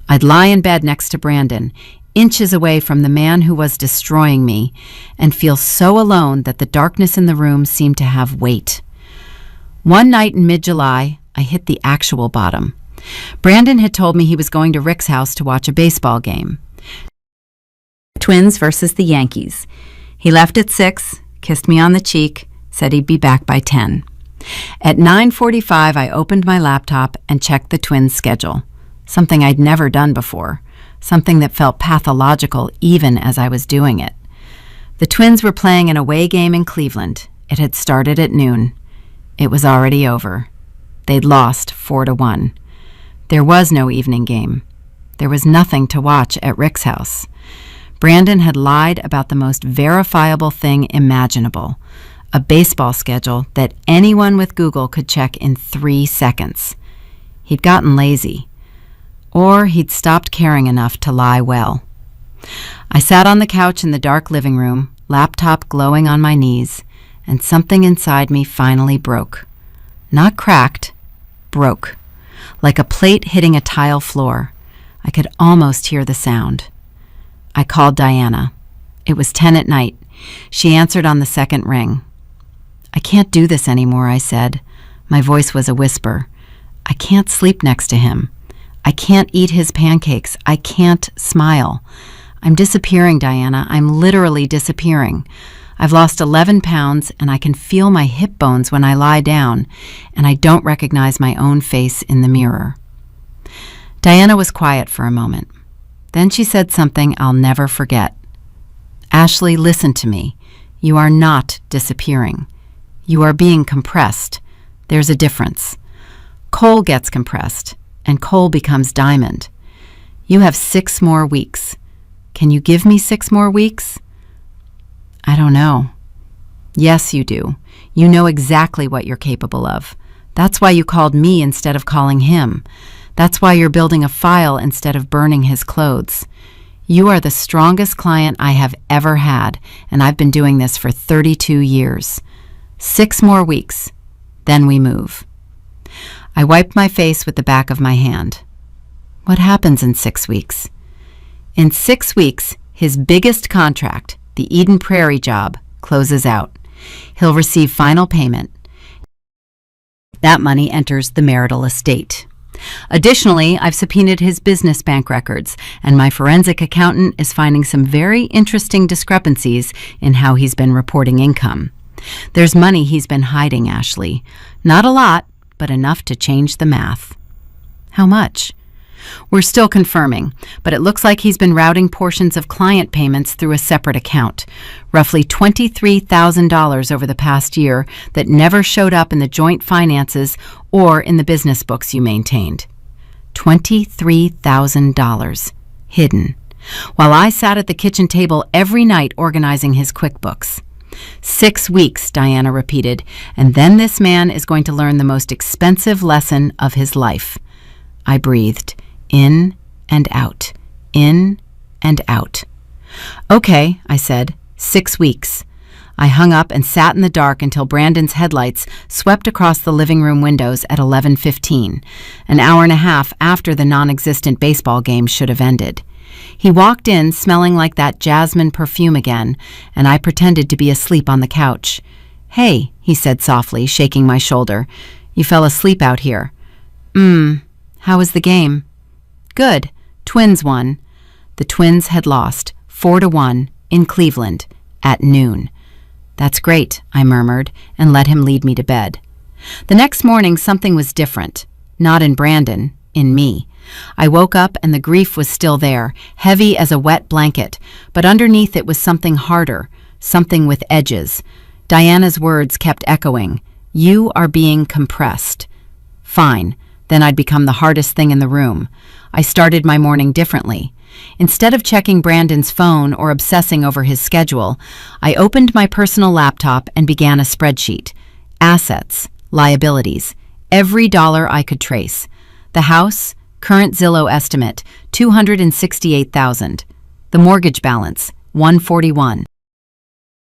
I'd lie in bed next to Brandon, inches away from the man who was destroying me, and feel so alone that the darkness in the room seemed to have weight. One night in mid-July, I hit the actual bottom. Brandon had told me he was going to Rick's house to watch a baseball game. Twins versus the Yankees. He left at 6, kissed me on the cheek, said he'd be back by 10. At 9:45, I opened my laptop and checked the Twins' schedule, something I'd never done before, something that felt pathological even as I was doing it. The Twins were playing an away game in Cleveland. It had started at noon. It was already over. They'd lost 4-1. There was no evening game. There was nothing to watch at Rick's house. Brandon had lied about the most verifiable thing imaginable, a baseball schedule that anyone with Google could check in 3 seconds. He'd gotten lazy, or he'd stopped caring enough to lie well. I sat on the couch in the dark living room, laptop glowing on my knees, and something inside me finally broke. Not cracked, broke. like a plate hitting a tile floor. I could almost hear the sound. I called Diana. It was 10 at night. She answered on the second ring. "I can't do this anymore," I said. My voice was a whisper. "I can't sleep next to him. I can't eat his pancakes. I can't smile. I'm disappearing, Diana. I'm literally disappearing. I've lost 11 pounds, and I can feel my hip bones when I lie down, and I don't recognize my own face in the mirror." Diana was quiet for a moment. Then she said something I'll never forget. "Ashley, listen to me. You are not disappearing. You are being compressed. There's a difference. Coal gets compressed, and coal becomes diamond. You have 6 more weeks. Can you give me 6 more weeks?" "I don't know." "Yes, you do. You know exactly what you're capable of. That's why you called me instead of calling him. That's why you're building a file instead of burning his clothes. You are the strongest client I have ever had, and I've been doing this for 32 years. 6 more weeks, then we move." I wiped my face with the back of my hand. "What happens in 6 weeks?" "In 6 weeks, his biggest contract, the Eden Prairie job, closes out. He'll receive final payment. That money enters the marital estate. Additionally, I've subpoenaed his business bank records, and my forensic accountant is finding some very interesting discrepancies in how he's been reporting income. There's money he's been hiding, Ashley. Not a lot, but enough to change the math." "How much?" "We're still confirming, but it looks like he's been routing portions of client payments through a separate account, roughly $23,000 over the past year that never showed up in the joint finances or in the business books you maintained. $23,000 hidden, while I sat at the kitchen table every night organizing his QuickBooks. 6 weeks, Diana repeated, and then this man is going to learn the most expensive lesson of his life. I breathed. In and out. In and out. "Okay," I said. 6 weeks. I hung up and sat in the dark until Brandon's headlights swept across the living room windows at 11:15, an hour and a half after the non-existent baseball game should have ended. He walked in smelling like that jasmine perfume again, and I pretended to be asleep on the couch. "Hey," he said softly, shaking my shoulder. "You fell asleep out here." How was the game?" "Good. Twins won." The Twins had lost 4-1 in Cleveland at noon. "That's great," I murmured, and let him lead me to bed. The next morning, something was different. Not in Brandon, in me. I woke up and the grief was still there, heavy as a wet blanket, but underneath it was something harder, something with edges. Diana's words kept echoing. "You are being compressed." Fine. Then I'd become the hardest thing in the room. I started my morning differently. Instead of checking Brandon's phone or obsessing over his schedule, I opened my personal laptop and began a spreadsheet. Assets, liabilities, every dollar I could trace. The house, current Zillow estimate, $268,000. The mortgage balance, $141.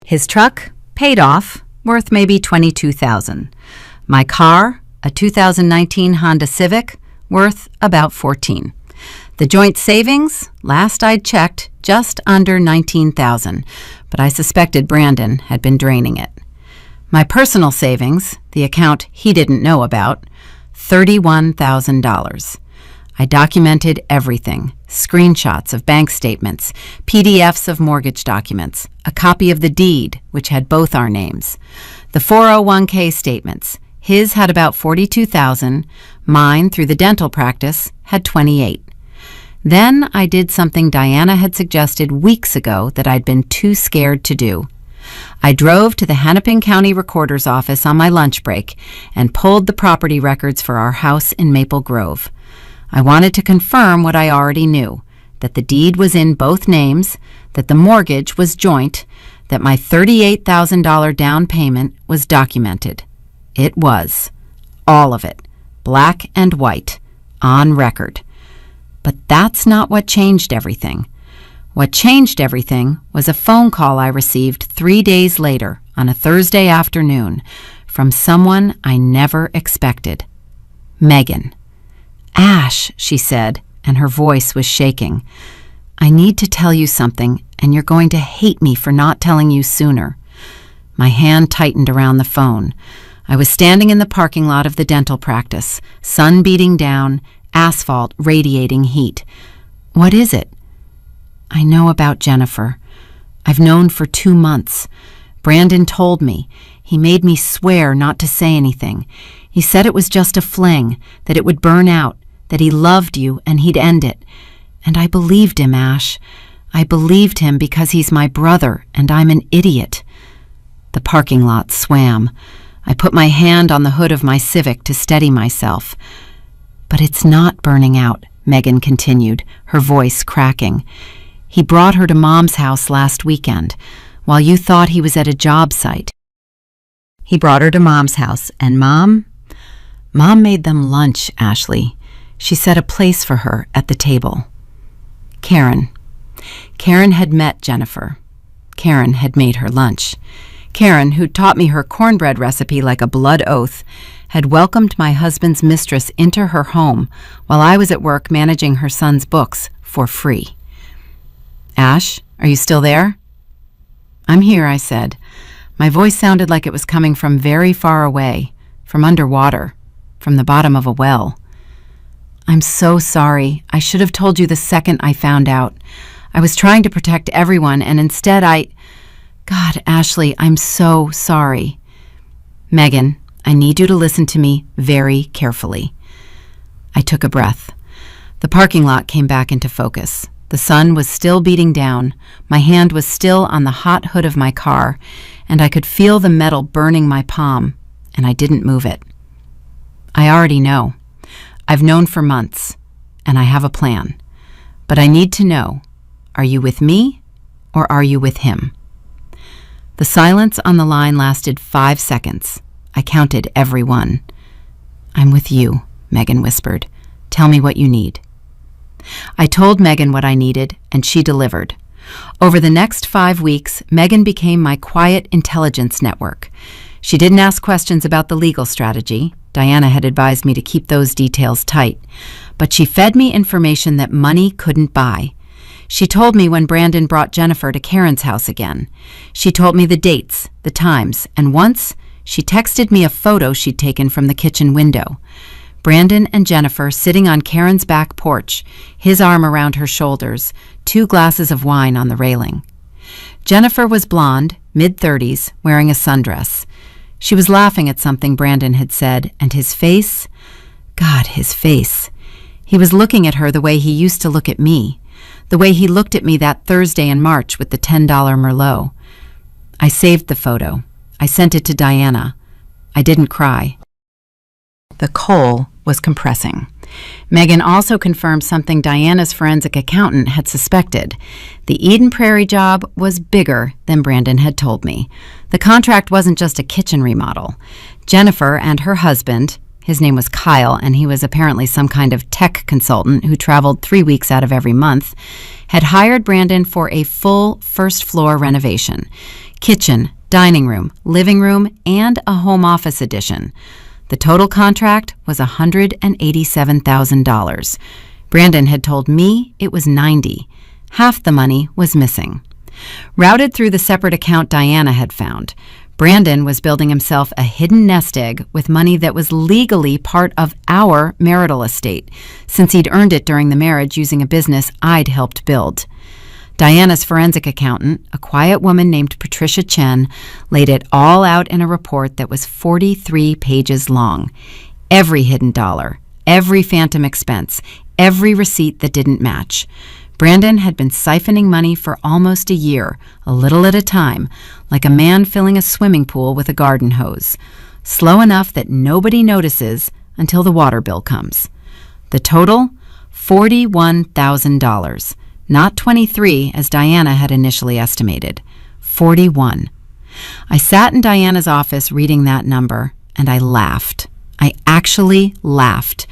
His truck, paid off, worth maybe $22,000. My car, a 2019 Honda Civic, worth about $14,000. The joint savings, last I'd checked, just under $19,000, but I suspected Brandon had been draining it. My personal savings, the account he didn't know about, $31,000. I documented everything, screenshots of bank statements, PDFs of mortgage documents, a copy of the deed, which had both our names, the 401k statements. His had about $42,000, mine, through the dental practice, had $28,000. Then I did something Diana had suggested weeks ago that I'd been too scared to do. I drove to the Hennepin County Recorder's office on my lunch break and pulled the property records for our house in Maple Grove. I wanted to confirm what I already knew, that the deed was in both names, that the mortgage was joint, that my $38,000 down payment was documented. It was. All of it. Black and white. On record. But that's not what changed everything. What changed everything was a phone call I received 3 days later on a Thursday afternoon from someone I never expected. Megan. "Ash," she said, and her voice was shaking. "I need to tell you something, and you're going to hate me for not telling you sooner." My hand tightened around the phone. I was standing in the parking lot of the dental practice, sun beating down, asphalt radiating heat. "What is it?" "I know about Jennifer. I've known for 2 months. Brandon told me. He made me swear not to say anything. He said it was just a fling, that it would burn out, that he loved you and he'd end it. And I believed him, Ash. I believed him because he's my brother and I'm an idiot." The parking lot swam. I put my hand on the hood of my Civic to steady myself. "But it's not burning out," Megan continued, her voice cracking. "He brought her to Mom's house last weekend, while you thought he was at a job site. He brought her to Mom's house, and Mom made them lunch, Ashley. She set a place for her at the table. Karen had met Jennifer. Karen had made her lunch. Karen, who taught me her cornbread recipe like a blood oath, had welcomed my husband's mistress into her home while I was at work managing her son's books for free. "Ash, are you still there?" "I'm here," I said. My voice sounded like it was coming from very far away, from underwater, from the bottom of a well. "I'm so sorry. I should have told you the second I found out. I was trying to protect everyone, and instead God, Ashley, I'm so sorry." "Megan, I need you to listen to me very carefully." I took a breath. The parking lot came back into focus. The sun was still beating down. My hand was still on the hot hood of my car, and I could feel the metal burning my palm, and I didn't move it. "I already know. I've known for months, and I have a plan. But I need to know, are you with me or are you with him?" The silence on the line lasted 5 seconds. I counted every one. "I'm with you," Megan whispered. "Tell me what you need." I told Megan what I needed, and she delivered. Over the next 5 weeks, Megan became my quiet intelligence network. She didn't ask questions about the legal strategy. Diana had advised me to keep those details tight. But she fed me information that money couldn't buy. She told me when Brandon brought Jennifer to Karen's house again. She told me the dates, the times, and once she texted me a photo she'd taken from the kitchen window. Brandon and Jennifer sitting on Karen's back porch, his arm around her shoulders, 2 glasses of wine on the railing. Jennifer was blonde, mid-30s, wearing a sundress. She was laughing at something Brandon had said, and his face, God, his face. He was looking at her the way he used to look at me, the way he looked at me that Thursday in March with the $10 Merlot. I saved the photo. I sent it to Diana. I didn't cry. The coal was compressing. Megan also confirmed something Diana's forensic accountant had suspected. The Eden Prairie job was bigger than Brandon had told me. The contract wasn't just a kitchen remodel. Jennifer and her husband, his name was Kyle, and he was apparently some kind of tech consultant who traveled 3 weeks out of every month, had hired Brandon for a full first-floor renovation. Kitchen, dining room, living room, and a home office addition. The total contract was $187,000. Brandon had told me it was $90,000. Half the money was missing. Routed through the separate account Diana had found, Brandon was building himself a hidden nest egg with money that was legally part of our marital estate, since he'd earned it during the marriage using a business I'd helped build. Diana's forensic accountant, a quiet woman named Patricia Chen, laid it all out in a report that was 43 pages long. Every hidden dollar, every phantom expense, every receipt that didn't match. Brandon had been siphoning money for almost a year, a little at a time, like a man filling a swimming pool with a garden hose. Slow enough that nobody notices until the water bill comes. The total? $41,000. Not 23, as Diana had initially estimated. 41. I sat in Diana's office reading that number, and I laughed. I actually laughed,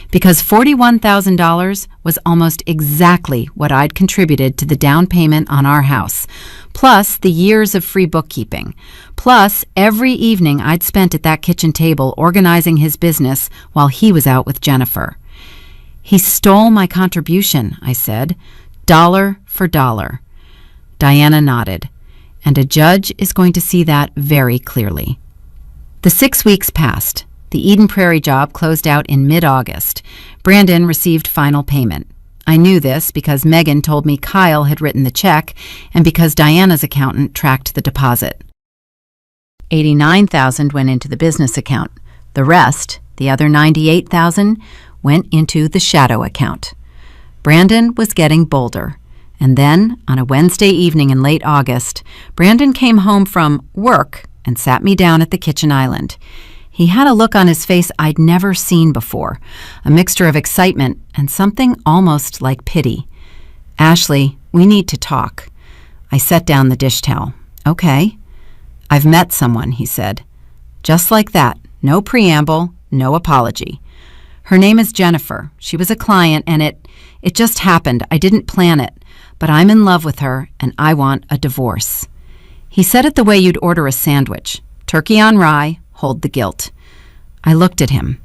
because $41,000 was almost exactly what I'd contributed to the down payment on our house, plus the years of free bookkeeping, plus every evening I'd spent at that kitchen table organizing his business while he was out with Jennifer. He stole my contribution, I said, dollar for dollar. Diana nodded, and a judge is going to see that very clearly. The 6 weeks passed. The Eden Prairie job closed out in mid-August. Brandon received final payment. I knew this because Megan told me Kyle had written the check and because Diana's accountant tracked the deposit. $89,000 went into the business account. The rest, the other $98,000, went into the shadow account. Brandon was getting bolder. And then, on a Wednesday evening in late August, Brandon came home from work and sat me down at the kitchen island. He had a look on his face I'd never seen before, a mixture of excitement and something almost like pity. "Ashley, we need to talk." I set down the dish towel. "Okay." "I've met someone," he said. Just like that, no preamble, no apology. "Her name is Jennifer. She was a client and it just happened. I didn't plan it. But I'm in love with her and I want a divorce." He said it the way you'd order a sandwich. Turkey on rye, hold the guilt. I looked at him.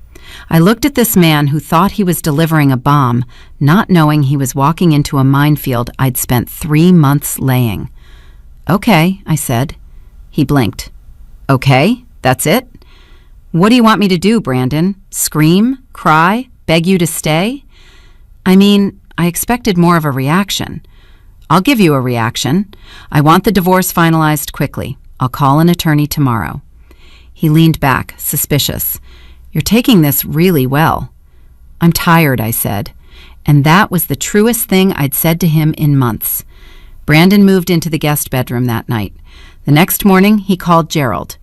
I looked at this man who thought he was delivering a bomb, not knowing he was walking into a minefield I'd spent 3 months laying. "Okay," I said. He blinked. "Okay, that's it? What do you want me to do, Brandon? Scream? Cry? Beg you to stay?" I mean, I expected more of a reaction. "I'll give you a reaction. I want the divorce finalized quickly. I'll call an attorney tomorrow." He leaned back, suspicious. "You're taking this really well." "I'm tired," I said. And that was the truest thing I'd said to him in months. Brandon moved into the guest bedroom that night. The next morning, he called Gerald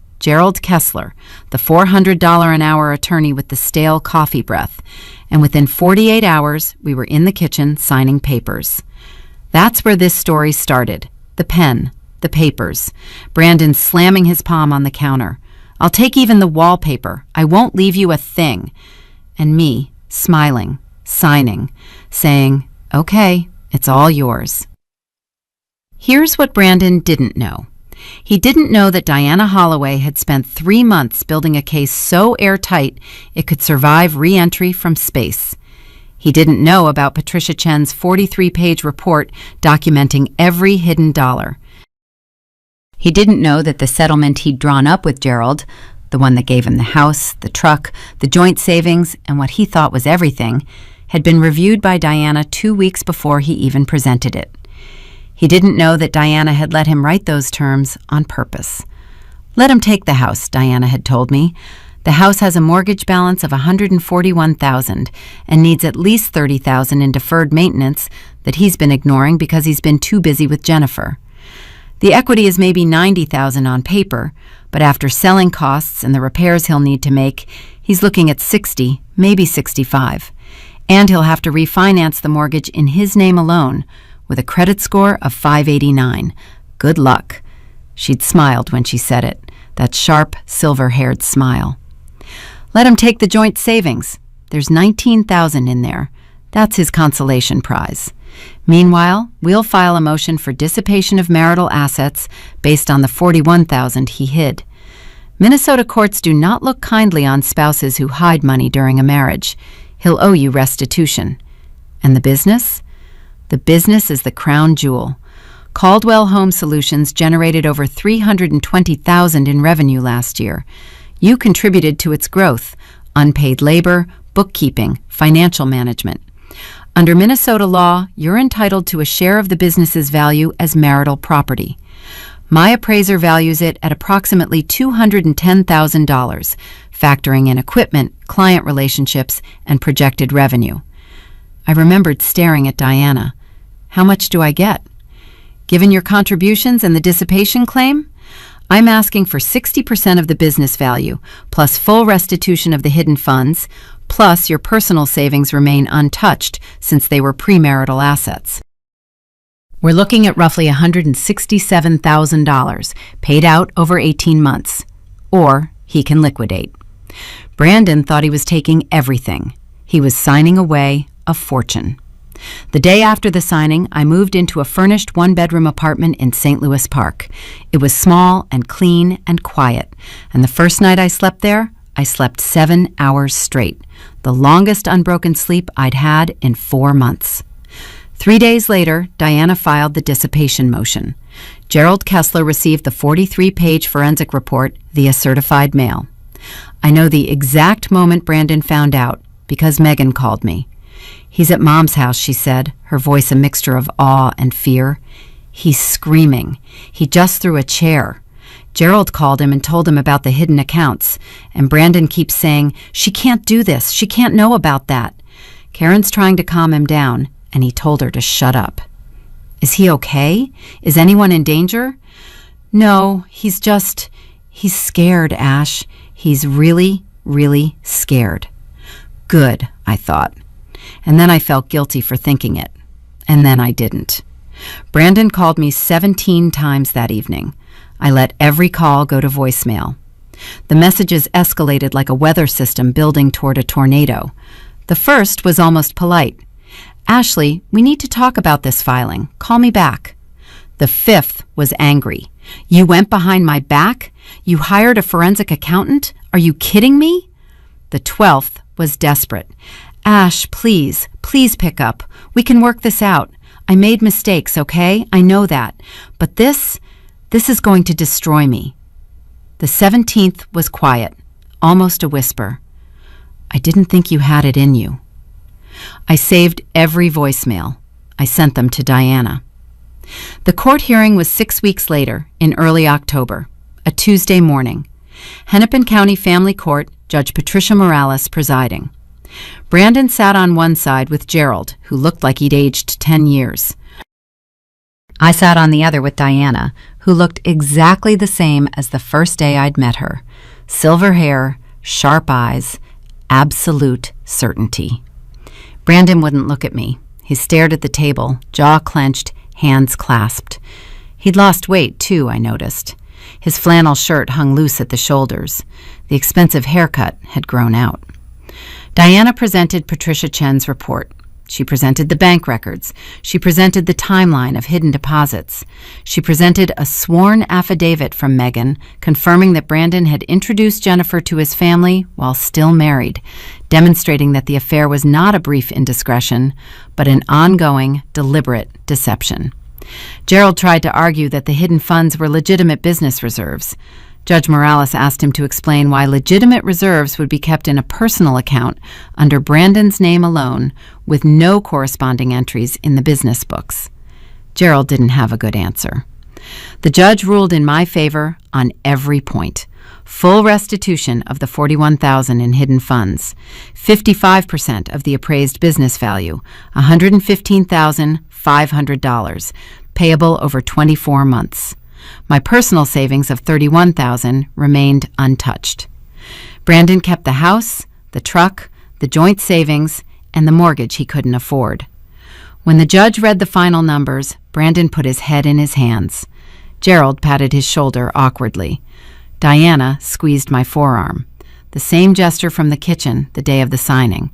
Kessler, the $400 an hour attorney with the stale coffee breath. And within 48 hours, we were in the kitchen signing papers. That's where this story started. The pen, the papers. Brandon slamming his palm on the counter. "I'll take even the wallpaper. I won't leave you a thing." And me, smiling, signing, saying, "Okay, it's all yours." Here's what Brandon didn't know. He didn't know that Diana Holloway had spent 3 months building a case so airtight it could survive re-entry from space. He didn't know about Patricia Chen's 43-page report documenting every hidden dollar. He didn't know that the settlement he'd drawn up with Gerald, the one that gave him the house, the truck, the joint savings, and what he thought was everything, had been reviewed by Diana 2 weeks before he even presented it. He didn't know that Diana had let him write those terms on purpose. "Let him take the house," Diana had told me. "The house has a mortgage balance of $141,000 and needs at least $30,000 in deferred maintenance that he's been ignoring because he's been too busy with Jennifer. The equity is maybe $90,000 on paper, but after selling costs and the repairs he'll need to make, he's looking at 60, maybe 65. And he'll have to refinance the mortgage in his name alone, with a credit score of 589. Good luck." She'd smiled when she said it, that sharp, silver-haired smile. "Let him take the joint savings. There's $19,000 in there. That's his consolation prize. Meanwhile, we'll file a motion for dissipation of marital assets based on the $41,000 he hid. Minnesota courts do not look kindly on spouses who hide money during a marriage. He'll owe you restitution. And the business? The business is the crown jewel. Caldwell Home Solutions generated over $320,000 in revenue last year. You contributed to its growth: unpaid labor, bookkeeping, financial management. Under Minnesota law, you're entitled to a share of the business's value as marital property. My appraiser values it at approximately $210,000, factoring in equipment, client relationships, and projected revenue. I remembered staring at Diana. How much do I get? Given your contributions and the dissipation claim, I'm asking for 60% of the business value, plus full restitution of the hidden funds, plus your personal savings remain untouched since they were premarital assets. We're looking at roughly $167,000, paid out over 18 months. Or he can liquidate. Brandon thought he was taking everything. He was signing away a fortune. The day after the signing, I moved into a furnished one-bedroom apartment in St. Louis Park. It was small and clean and quiet, and the first night I slept there, I slept 7 hours straight. the longest unbroken sleep I'd had in 4 months. 3 days later, Diana filed the dissipation motion. Gerald Kessler received the 43-page forensic report via certified mail. I know the exact moment Brandon found out because Megan called me. "He's at Mom's house," she said, her voice a mixture of awe and fear. "He's screaming. He just threw a chair." Gerald called him and told him about the hidden accounts, and Brandon keeps saying, "She can't do this. She can't know about that." Karen's trying to calm him down, and he told her to shut up. "Is he okay? Is anyone in danger?" "No, he's scared, Ash. He's really, really scared." Good, I thought. And then I felt guilty for thinking it. And then I didn't. Brandon called me 17 times that evening. I let every call go to voicemail. The messages escalated like a weather system building toward a tornado. The first was almost polite. "Ashley, we need to talk about this filing. Call me back." The fifth was angry. "You went behind my back? You hired a forensic accountant? Are you kidding me?" The 12th was desperate. "Ash, please pick up. We can work this out. I made mistakes, okay? I know that. But this is going to destroy me." The 17th was quiet, almost a whisper. "I didn't think you had it in you." I saved every voicemail. I sent them to Diana. The court hearing was 6 weeks later, in early October, a Tuesday morning. Hennepin County Family Court, Judge Patricia Morales presiding. Brandon sat on one side with Gerald, who looked like he'd aged 10 years. I sat on the other with Diana, who looked exactly the same as the first day I'd met her. Silver hair, sharp eyes, absolute certainty. Brandon wouldn't look at me. He stared at the table, jaw clenched, hands clasped. He'd lost weight, too, I noticed. His flannel shirt hung loose at the shoulders. The expensive haircut had grown out. Diana presented Patricia Chen's report. She presented the bank records. She presented the timeline of hidden deposits. She presented a sworn affidavit from Megan confirming that Brandon had introduced Jennifer to his family while still married, demonstrating that the affair was not a brief indiscretion, but an ongoing, deliberate deception. Gerald tried to argue that the hidden funds were legitimate business reserves. Judge Morales asked him to explain why legitimate reserves would be kept in a personal account under Brandon's name alone, with no corresponding entries in the business books. Gerald didn't have a good answer. The judge ruled in my favor on every point. Full restitution of the $41,000 in hidden funds, 55% of the appraised business value, $115,500, payable over 24 months. My personal savings of $31,000 remained untouched. Brandon kept the house, the truck, the joint savings, and the mortgage he couldn't afford. When the judge read the final numbers, Brandon put his head in his hands. Gerald patted his shoulder awkwardly. Diana squeezed my forearm. The same gesture from the kitchen the day of the signing.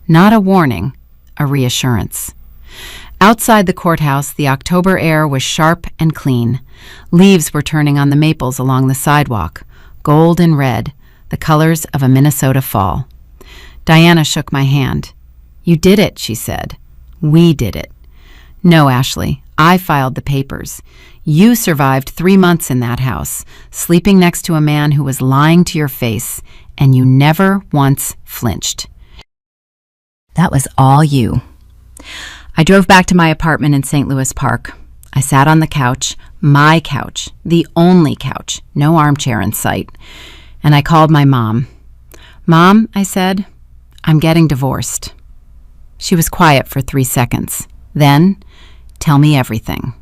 Not a warning, a reassurance. Outside the courthouse, the October air was sharp and clean. Leaves were turning on the maples along the sidewalk, gold and red, the colors of a Minnesota fall. Diana shook my hand. "You did it," she said. "We did it." "No, Ashley, I filed the papers. You survived 3 months in that house, sleeping next to a man who was lying to your face, and you never once flinched. That was all you." I drove back to my apartment in St. Louis Park. I sat on the couch, my couch, the only couch, no armchair in sight, and I called my mom. "Mom," I said, "I'm getting divorced." She was quiet for 3 seconds. Then, "Tell me everything."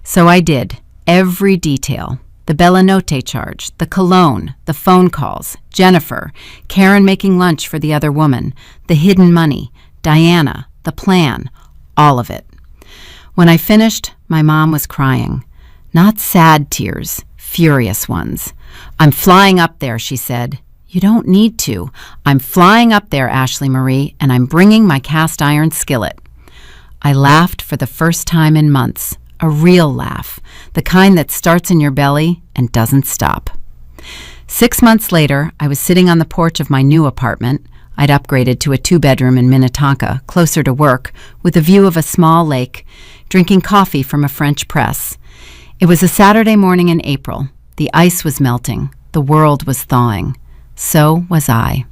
So I did, every detail. The Bella Notte charge, the cologne, the phone calls, Jennifer, Karen making lunch for the other woman, the hidden money, Diana, the plan, all of it. When I finished, my mom was crying. Not sad tears, furious ones. "I'm flying up there," she said. "You don't need to. I'm flying up there, Ashley Marie, and I'm bringing my cast iron skillet." I laughed for the first time in months, a real laugh, the kind that starts in your belly and doesn't stop. 6 months later, I was sitting on the porch of my new apartment, I'd upgraded to a 2-bedroom in Minnetonka, closer to work, with a view of a small lake, drinking coffee from a French press. It was a Saturday morning in April. The ice was melting. The world was thawing. So was I.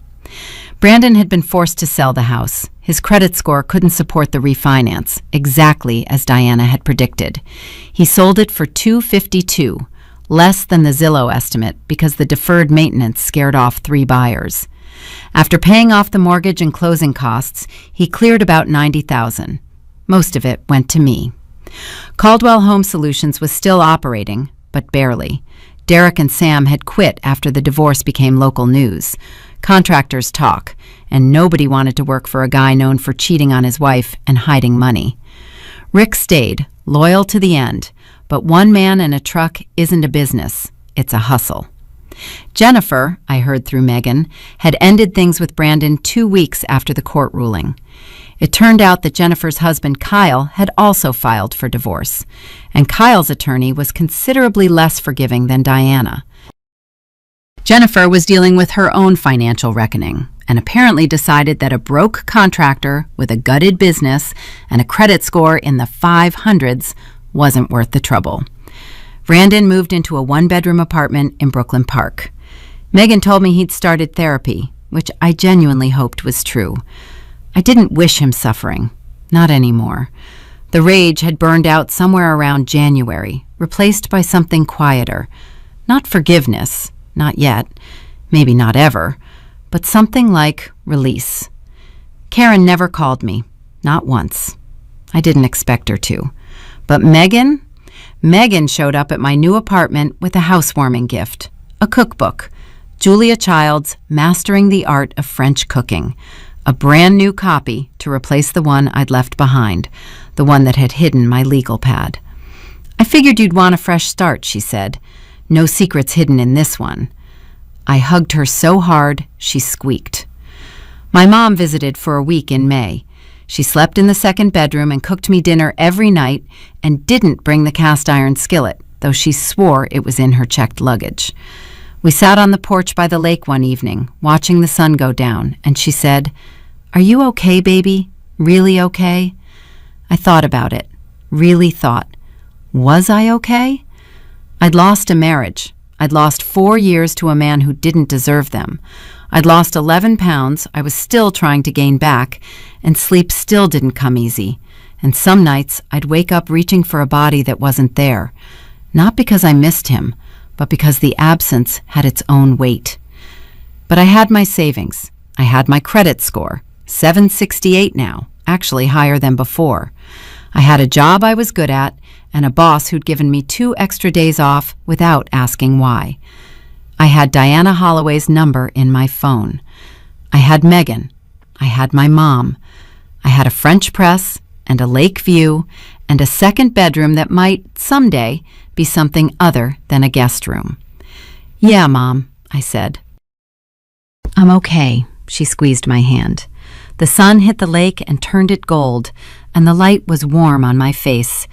Brandon had been forced to sell the house. His credit score couldn't support the refinance, exactly as Diana had predicted. He sold it for $252, less than the Zillow estimate because the deferred maintenance scared off 3 buyers. After paying off the mortgage and closing costs, he cleared about $90,000. Most of it went to me. Caldwell Home Solutions was still operating, but barely. Derek and Sam had quit after the divorce became local news. Contractors talk, and nobody wanted to work for a guy known for cheating on his wife and hiding money. Rick stayed, loyal to the end, but one man and a truck isn't a business, it's a hustle. Jennifer, I heard through Megan, had ended things with Brandon 2 weeks after the court ruling. It turned out that Jennifer's husband, Kyle, had also filed for divorce, and Kyle's attorney was considerably less forgiving than Diana. Jennifer was dealing with her own financial reckoning and apparently decided that a broke contractor with a gutted business and a credit score in the 500s wasn't worth the trouble. Brandon moved into a 1-bedroom apartment in Brooklyn Park. Megan told me he'd started therapy, which I genuinely hoped was true. I didn't wish him suffering. Not anymore. The rage had burned out somewhere around January, replaced by something quieter. Not forgiveness, not yet, maybe not ever, but something like release. Karen never called me, not once. I didn't expect her to. But Megan showed up at my new apartment with a housewarming gift, a cookbook, Julia Child's Mastering the Art of French Cooking, a brand new copy to replace the one I'd left behind, the one that had hidden my legal pad. I figured you'd want a fresh start, she said. No secrets hidden in this one. I hugged her so hard, she squeaked. My mom visited for a week in May. She slept in the 2nd bedroom and cooked me dinner every night and didn't bring the cast iron skillet, though she swore it was in her checked luggage. We sat on the porch by the lake one evening, watching the sun go down, and she said, "Are you okay, baby? Really okay?" I thought about it. Really thought. Was I okay? I'd lost a marriage. I'd lost 4 years to a man who didn't deserve them. I'd lost 11 pounds, I was still trying to gain back, and sleep still didn't come easy. And some nights I'd wake up reaching for a body that wasn't there. Not because I missed him, but because the absence had its own weight. But I had my savings. I had my credit score, 768 now, actually higher than before. I had a job I was good at, and a boss who'd given me 2 extra days off without asking why. I had Diana Holloway's number in my phone. I had Megan. I had my mom. I had a French press and a lake view and a 2nd bedroom that might, someday, be something other than a guest room. "Yeah, Mom," I said. "I'm okay," she squeezed my hand. The sun hit the lake and turned it gold, and the light was warm on my face,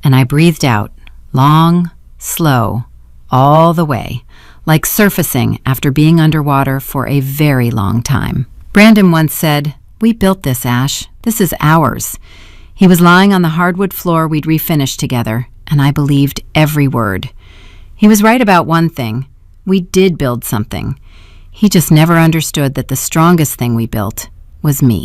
and I breathed out, long, slow, all the way, like surfacing after being underwater for a very long time. Brandon once said, "We built this, Ash. This is ours." He was lying on the hardwood floor we'd refinished together, and I believed every word. He was right about one thing. We did build something. He just never understood that the strongest thing we built was me.